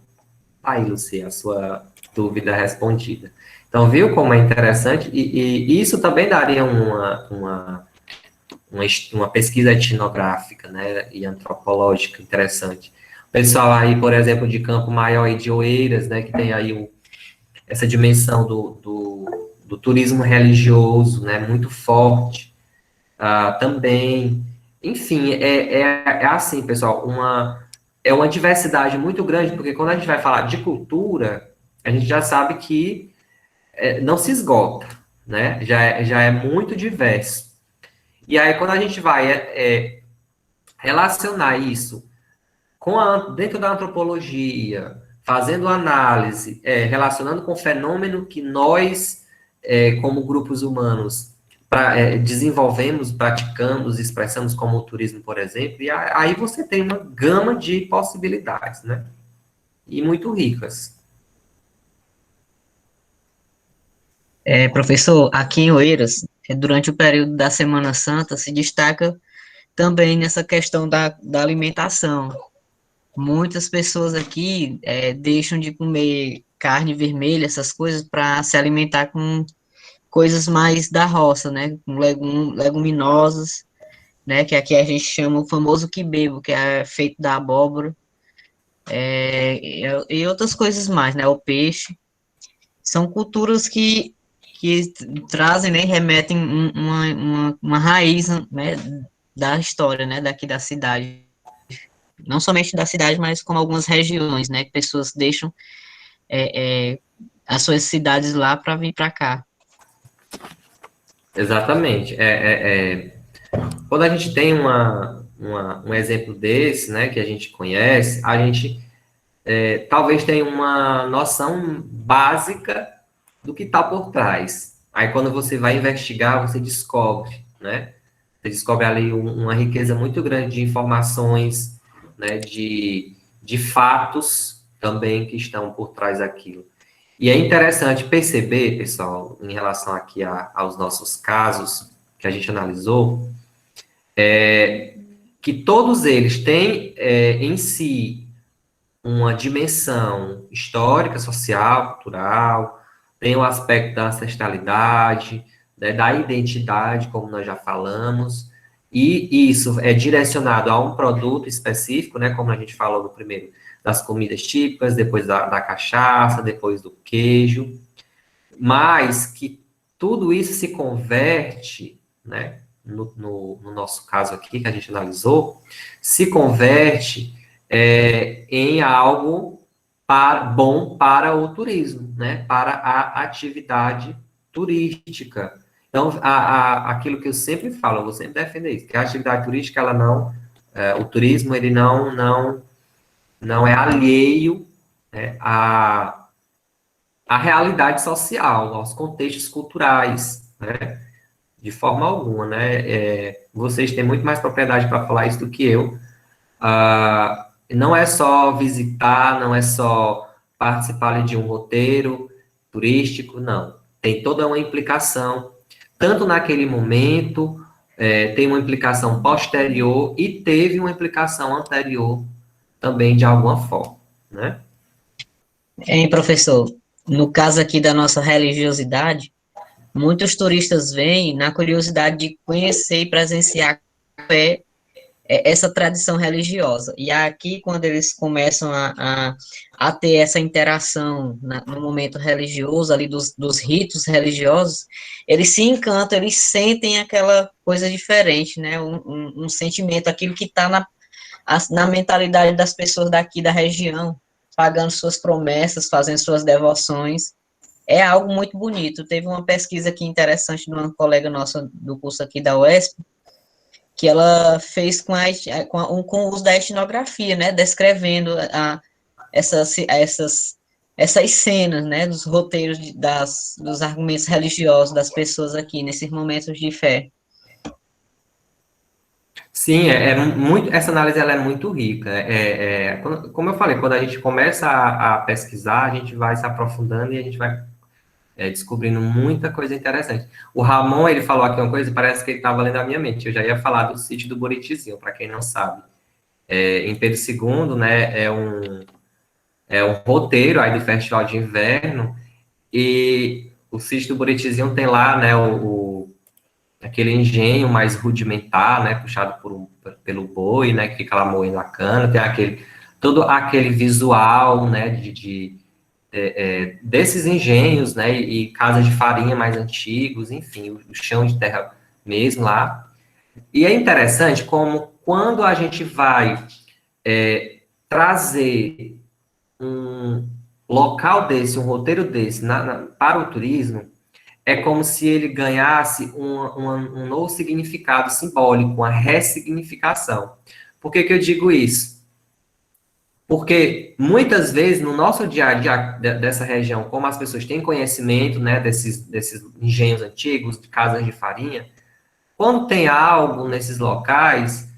Aí, Lucia, a sua dúvida respondida. Então, viu como é interessante? E isso também daria uma pesquisa etnográfica, né, e antropológica interessante. O pessoal aí, por exemplo, de Campo Maior e de Oeiras, né, que tem aí essa dimensão do turismo religioso, né, muito forte, também. Enfim, é assim, pessoal, é uma diversidade muito grande, porque quando a gente vai falar de cultura, a gente já sabe que não se esgota, né? Já é muito diverso. E aí, quando a gente vai relacionar isso dentro da antropologia, fazendo análise, relacionando com o fenômeno que nós, como grupos humanos, desenvolvemos, praticamos, expressamos como o turismo, por exemplo, e aí você tem uma gama de possibilidades, né? E muito ricas.
Professor, aqui em Oeiras, durante o período da Semana Santa, se destaca também nessa questão da alimentação. Muitas pessoas aqui deixam de comer carne vermelha, essas coisas, para se alimentar com coisas mais da roça, né? Com leguminosas, né? Que aqui a gente chama o famoso quibe, que é feito da abóbora, e outras coisas mais, né? O peixe. São culturas que trazem, né? Remetem uma raiz, né? Da história, né? Daqui da cidade. Não somente da cidade, mas como algumas regiões, né? Que pessoas deixam as suas cidades lá para vir para cá.
Exatamente. Quando a gente tem um exemplo desse, né, que a gente conhece, a gente talvez tenha uma noção básica do que está por trás. Aí, quando você vai investigar, você descobre, né? Você descobre ali uma riqueza muito grande de informações, né, de fatos também que estão por trás daquilo. E é interessante perceber, pessoal, em relação aqui aos nossos casos que a gente analisou, que todos eles têm em si uma dimensão histórica, social, cultural, tem o aspecto da ancestralidade, né, da identidade, como nós já falamos, e isso é direcionado a um produto específico, né, como a gente falou no primeiro, das comidas típicas, depois da cachaça, depois do queijo, mas que tudo isso se converte, né, no nosso caso aqui, que a gente analisou, se converte em algo bom para o turismo, né, para a atividade turística. Então, aquilo que eu sempre falo, eu vou sempre defender isso, que a atividade turística, ela não, o turismo, ele não é alheio, né, à realidade social, aos contextos culturais, né, de forma alguma, né, vocês têm muito mais propriedade para falar isso do que eu. Não é só visitar, não é só participar ali de um roteiro turístico, não. Tem toda uma implicação, tanto naquele momento, tem uma implicação posterior e teve uma implicação anterior também, de alguma forma, né?
Professor, no caso aqui da nossa religiosidade, muitos turistas vêm na curiosidade de conhecer e presenciar essa tradição religiosa. E aqui, quando eles começam a ter essa interação no momento religioso, ali dos ritos religiosos, eles se encantam, eles sentem aquela coisa diferente, né? Um sentimento, aquilo que está na mentalidade das pessoas daqui da região, pagando suas promessas, fazendo suas devoções. É algo muito bonito. Teve uma pesquisa aqui interessante de uma colega nossa do curso aqui da UESP, que ela fez com o uso da etnografia, né, descrevendo essas cenas, né, dos roteiros dos argumentos religiosos das pessoas aqui, nesses momentos de fé.
Sim, essa análise ela é muito rica. Como eu falei, quando a gente começa a pesquisar, a gente vai se aprofundando e a gente vai descobrindo muita coisa interessante. O Ramon, ele falou aqui uma coisa, parece que ele estava lendo a minha mente. Eu já ia falar do sítio do Buritizinho, para quem não sabe. Em Pedro II, né, é um roteiro aí do Festival de Inverno, e o sítio do Buritizinho tem lá, né, aquele engenho mais rudimentar, né, puxado pelo boi, né, que fica lá moendo a cana, tem todo aquele visual, né, desses engenhos, né, e casas de farinha mais antigos, enfim, o chão de terra mesmo lá. E é interessante como quando a gente vai trazer um local desse, um roteiro desse para o turismo, é como se ele ganhasse um novo significado simbólico, uma ressignificação. Por que que eu digo isso? Porque muitas vezes no nosso dia a dia dessa região, como as pessoas têm conhecimento, né, desses engenhos antigos, de casas de farinha, quando tem algo nesses locais,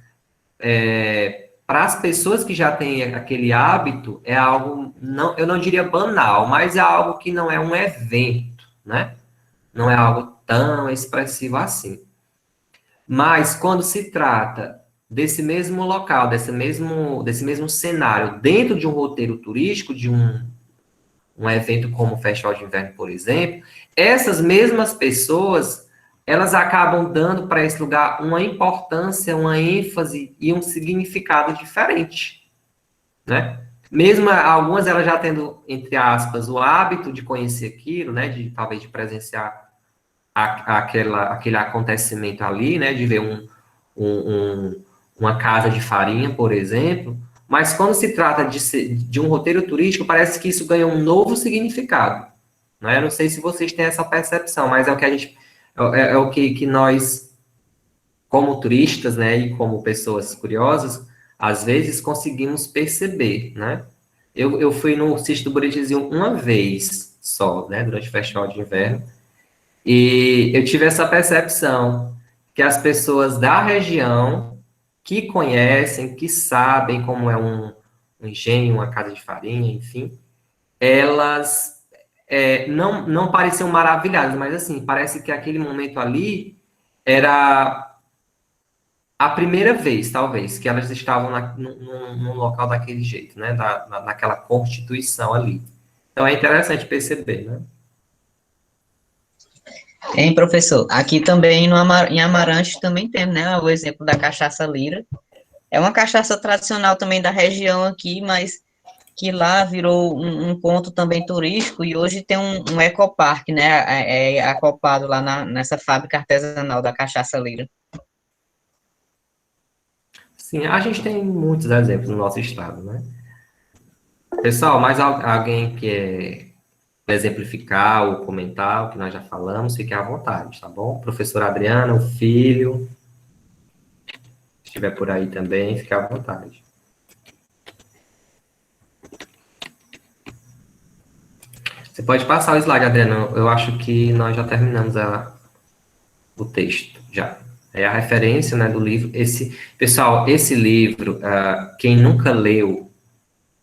para as pessoas que já têm aquele hábito, é algo, não, eu não diria banal, mas é algo que não é um evento, né? Não é algo tão expressivo assim. Mas quando se trata desse mesmo local, desse mesmo cenário, dentro de um roteiro turístico, de um evento como o Festival de Inverno, por exemplo, essas mesmas pessoas, elas acabam dando para esse lugar uma importância, uma ênfase e um significado diferente, né? Mesmo algumas elas já tendo, entre aspas, o hábito de conhecer aquilo, né, talvez de presenciar aquele acontecimento ali, né, de ver uma casa de farinha, por exemplo, mas quando se trata de um roteiro turístico, parece que isso ganha um novo significado. Né? Eu não sei se vocês têm essa percepção, mas é o que a gente, é o que nós, como turistas, né, e como pessoas curiosas, às vezes conseguimos perceber, né? Eu fui no Sítio do Buritizinho uma vez só, né, durante o Festival de Inverno, e eu tive essa percepção que as pessoas da região que conhecem, que sabem como é um engenho, uma casa de farinha, enfim, elas não pareciam maravilhadas, mas assim, parece que aquele momento ali era a primeira vez, talvez, que elas estavam num local daquele jeito, né? Naquela constituição ali. Então é interessante perceber, né?
Hein, professor? Aqui também em Amarante também tem, né, o exemplo da cachaça Lira. É uma cachaça tradicional também da região aqui, mas que lá virou um ponto também turístico e hoje tem um ecoparque, né, acoplado lá nessa fábrica artesanal da cachaça Lira.
Sim, a gente tem muitos exemplos no nosso estado, né? Pessoal, mais alguém que exemplificar ou comentar o que nós já falamos, fique à vontade, tá bom? Professor Adriano, o filho, se estiver por aí também, fique à vontade. Você pode passar o slide, Adriano. Eu acho que nós já terminamos o texto, já. É a referência, né, do livro. Pessoal, esse livro, quem nunca leu,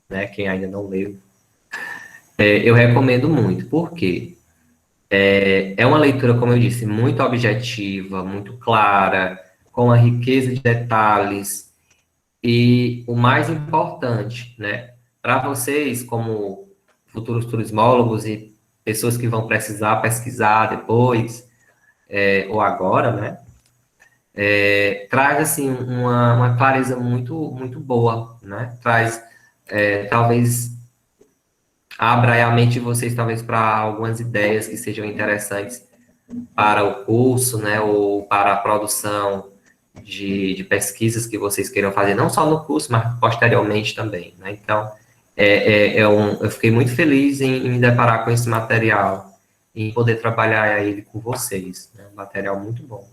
né, quem ainda não leu, eu recomendo muito. Por quê? É uma leitura, como eu disse, muito objetiva, muito clara, com uma riqueza de detalhes, e o mais importante, né, para vocês, como futuros turismólogos e pessoas que vão precisar pesquisar depois, ou agora, né, traz, assim, uma clareza muito, muito boa, né, traz, talvez, abra aí a mente de vocês, talvez, para algumas ideias que sejam interessantes para o curso, né, ou para a produção de pesquisas que vocês queiram fazer, não só no curso, mas posteriormente também, né? Então, eu fiquei muito feliz em me deparar com esse material e em poder trabalhar ele com vocês, né? Um material muito bom.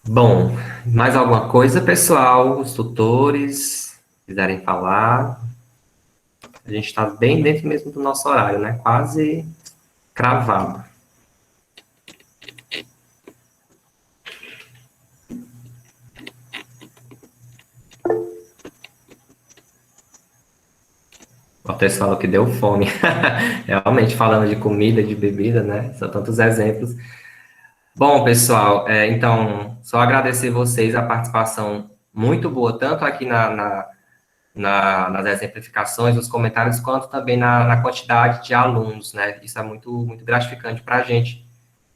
Bom, mais alguma coisa, pessoal? Os tutores quiserem falar? A gente está bem dentro mesmo do nosso horário, né? Quase cravado. O Ortez falou que deu fome. Realmente, falando de comida, de bebida, né? São tantos exemplos. Bom, pessoal, então, só agradecer vocês a participação muito boa, tanto aqui nas exemplificações, nos comentários, quanto também na quantidade de alunos, né? Isso é muito, muito gratificante para a gente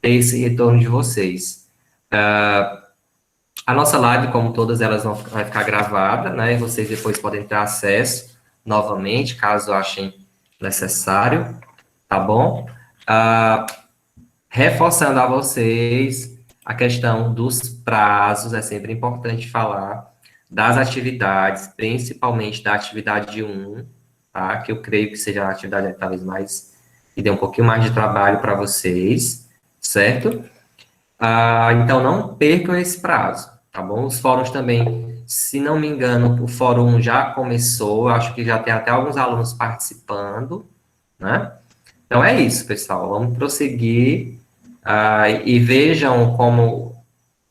ter esse retorno de vocês. A nossa live, como todas elas, vai ficar gravada, né? E vocês depois podem ter acesso novamente, caso achem necessário, tá bom? Reforçando a vocês a questão dos prazos, é sempre importante falar das atividades, principalmente da atividade 1, tá? Que eu creio que seja a atividade talvez mais, que dê um pouquinho mais de trabalho para vocês, certo? Então, não percam esse prazo, tá bom? Os fóruns também, se não me engano, o fórum já começou, acho que já tem até alguns alunos participando, né? Então, é isso, pessoal. Vamos prosseguir e vejam como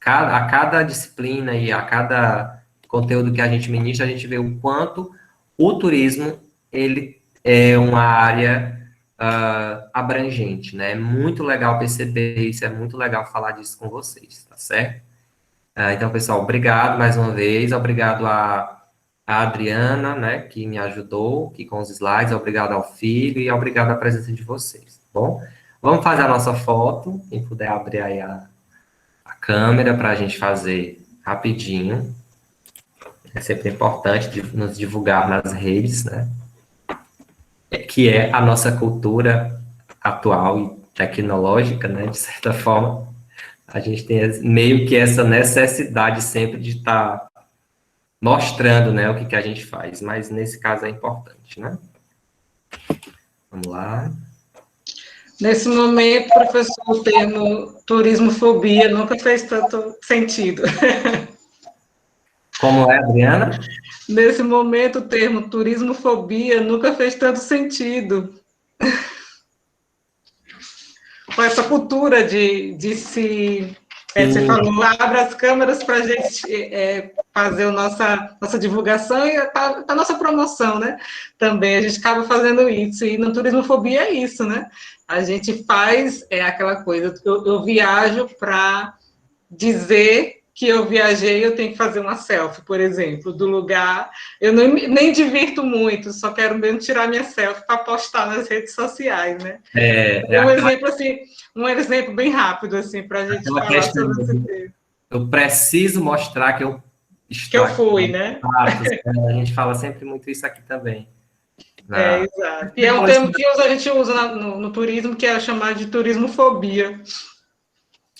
a cada disciplina e a cada conteúdo que a gente ministra, a gente vê o quanto o turismo, ele é uma área abrangente, né? É muito legal perceber isso, é muito legal falar disso com vocês, tá certo? Então, pessoal, obrigado mais uma vez, obrigado a Adriana, né, que me ajudou aqui com os slides, obrigado ao filho e obrigado à presença de vocês, tá bom? Vamos fazer a nossa foto, quem puder abrir aí a câmera para a gente fazer rapidinho. É sempre importante nos divulgar nas redes, né? Que é a nossa cultura atual e tecnológica, né? De certa forma, a gente tem meio que essa necessidade sempre de estar mostrando, né, o que a gente faz, mas nesse caso é importante, né? Vamos lá.
Nesse momento, professor, o termo turismofobia nunca fez tanto sentido.
Como é, Adriana?
Nesse momento, o termo turismofobia nunca fez tanto sentido. Com essa cultura de se... você falou, abre as câmeras para a gente fazer a nossa divulgação e a nossa promoção, né? Também a gente acaba fazendo isso. E no turismofobia é isso, né? A gente faz aquela coisa, eu viajo para dizer que eu viajei, eu tenho que fazer uma selfie, por exemplo, do lugar. Eu nem divirto muito, só quero mesmo tirar minha selfie para postar nas redes sociais, né? Um exemplo bem rápido, assim, para a gente falar sobre esse tema.
Eu preciso mostrar que eu estou
que eu fui, né?
A gente fala sempre muito isso aqui também.
Exato. E é um termo que a gente usa no turismo, que é chamado de turismofobia.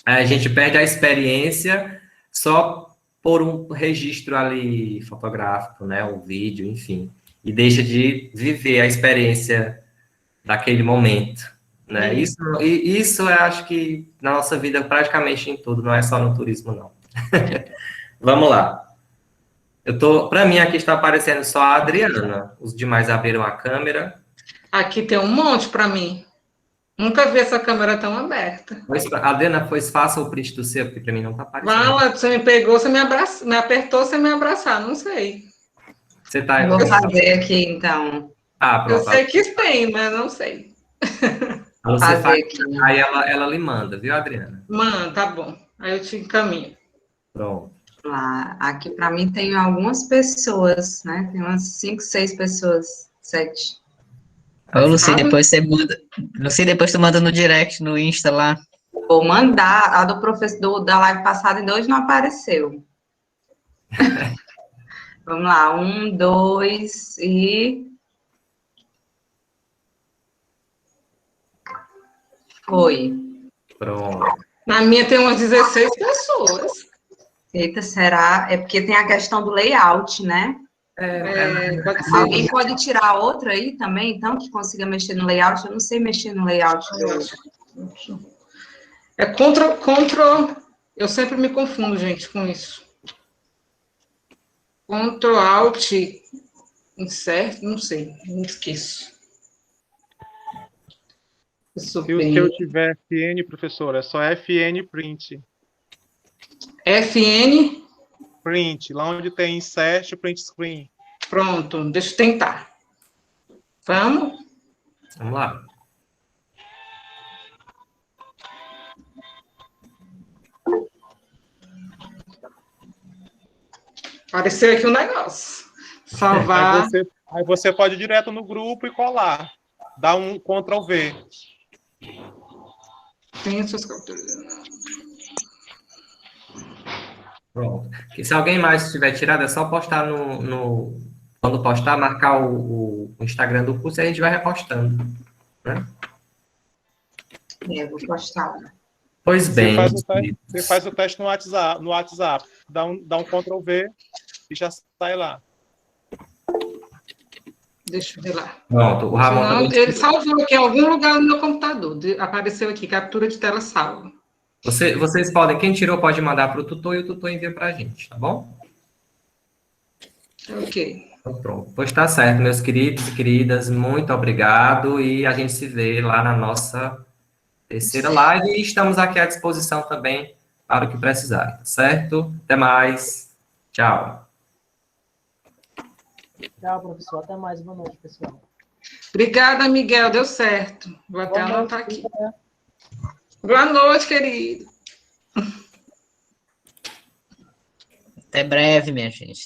A gente perde a experiência só por um registro ali fotográfico, né? Um vídeo, enfim. E deixa de viver a experiência daquele momento, né? Isso eu acho que na nossa vida, praticamente em tudo, não é só no turismo, não. Vamos lá. Para mim, aqui está aparecendo só a Adriana. Os demais abriram a câmera.
Aqui tem um monte para mim. Nunca vi essa câmera tão aberta.
Adriana, pois faça o print do seu, porque para mim não está aparecendo.
Fala, você me pegou, você me apertou, você me abraçar, não sei.
Você tá...
Vou fazer aqui, então.
Pronto. Eu sei que tem, mas não sei.
Você faz, aí ela lhe manda, viu, Adriana?
Manda, tá bom. Aí eu te encaminho.
Pronto.
Lá, aqui para mim tem algumas pessoas, né? Tem umas 5, 6 pessoas, 7.
Ô, Lucy, depois você manda. Lucy, depois tu manda no direct, no Insta lá.
Vou mandar. A do professor da live passada ainda hoje não apareceu. Vamos lá. 1, 2 e... Foi.
Pronto.
Na minha tem umas 16 pessoas.
Eita, será? É porque tem a questão do layout, né? Alguém pode tirar outra aí também, então, que consiga mexer no layout? Eu não sei mexer no layout.
É contra... Eu sempre me confundo, gente, com isso. Ctrl, Alt, insert, não sei, não esqueço.
Se o seu tiver FN, professor, é só FN print.
FN?
Print, lá onde tem insert, print screen.
Pronto, deixa eu tentar. Vamos?
Vamos lá.
Apareceu aqui um negócio. Salvar.
Aí você pode ir direto no grupo e colar. Dá um Ctrl V.
Tem suas capturas.
Pronto. Que se alguém mais tiver tirado, é só postar quando postar, marcar o Instagram do curso e a gente vai repostando. Né?
Vou postar.
Pois bem.
Você faz o teste no WhatsApp. Dá um Ctrl V e já sai lá.
Deixa eu ver lá.
Pronto, o Ramon
Não,
também.
ele salvou aqui em algum lugar no meu computador. Apareceu aqui, captura de tela salva.
Vocês podem, quem tirou pode mandar para o tutor e o tutor envia para a gente, tá bom?
Ok.
Então, pronto. Pois tá certo, meus queridos e queridas, muito obrigado e a gente se vê lá na nossa terceira live e estamos aqui à disposição também para o que precisar, certo? Até mais. Tchau.
Tchau, professor. Até mais. Boa noite, pessoal.
Obrigada, Miguel. Deu certo. Vou até anotar aqui. Boa noite, querido.
Até breve, minha gente.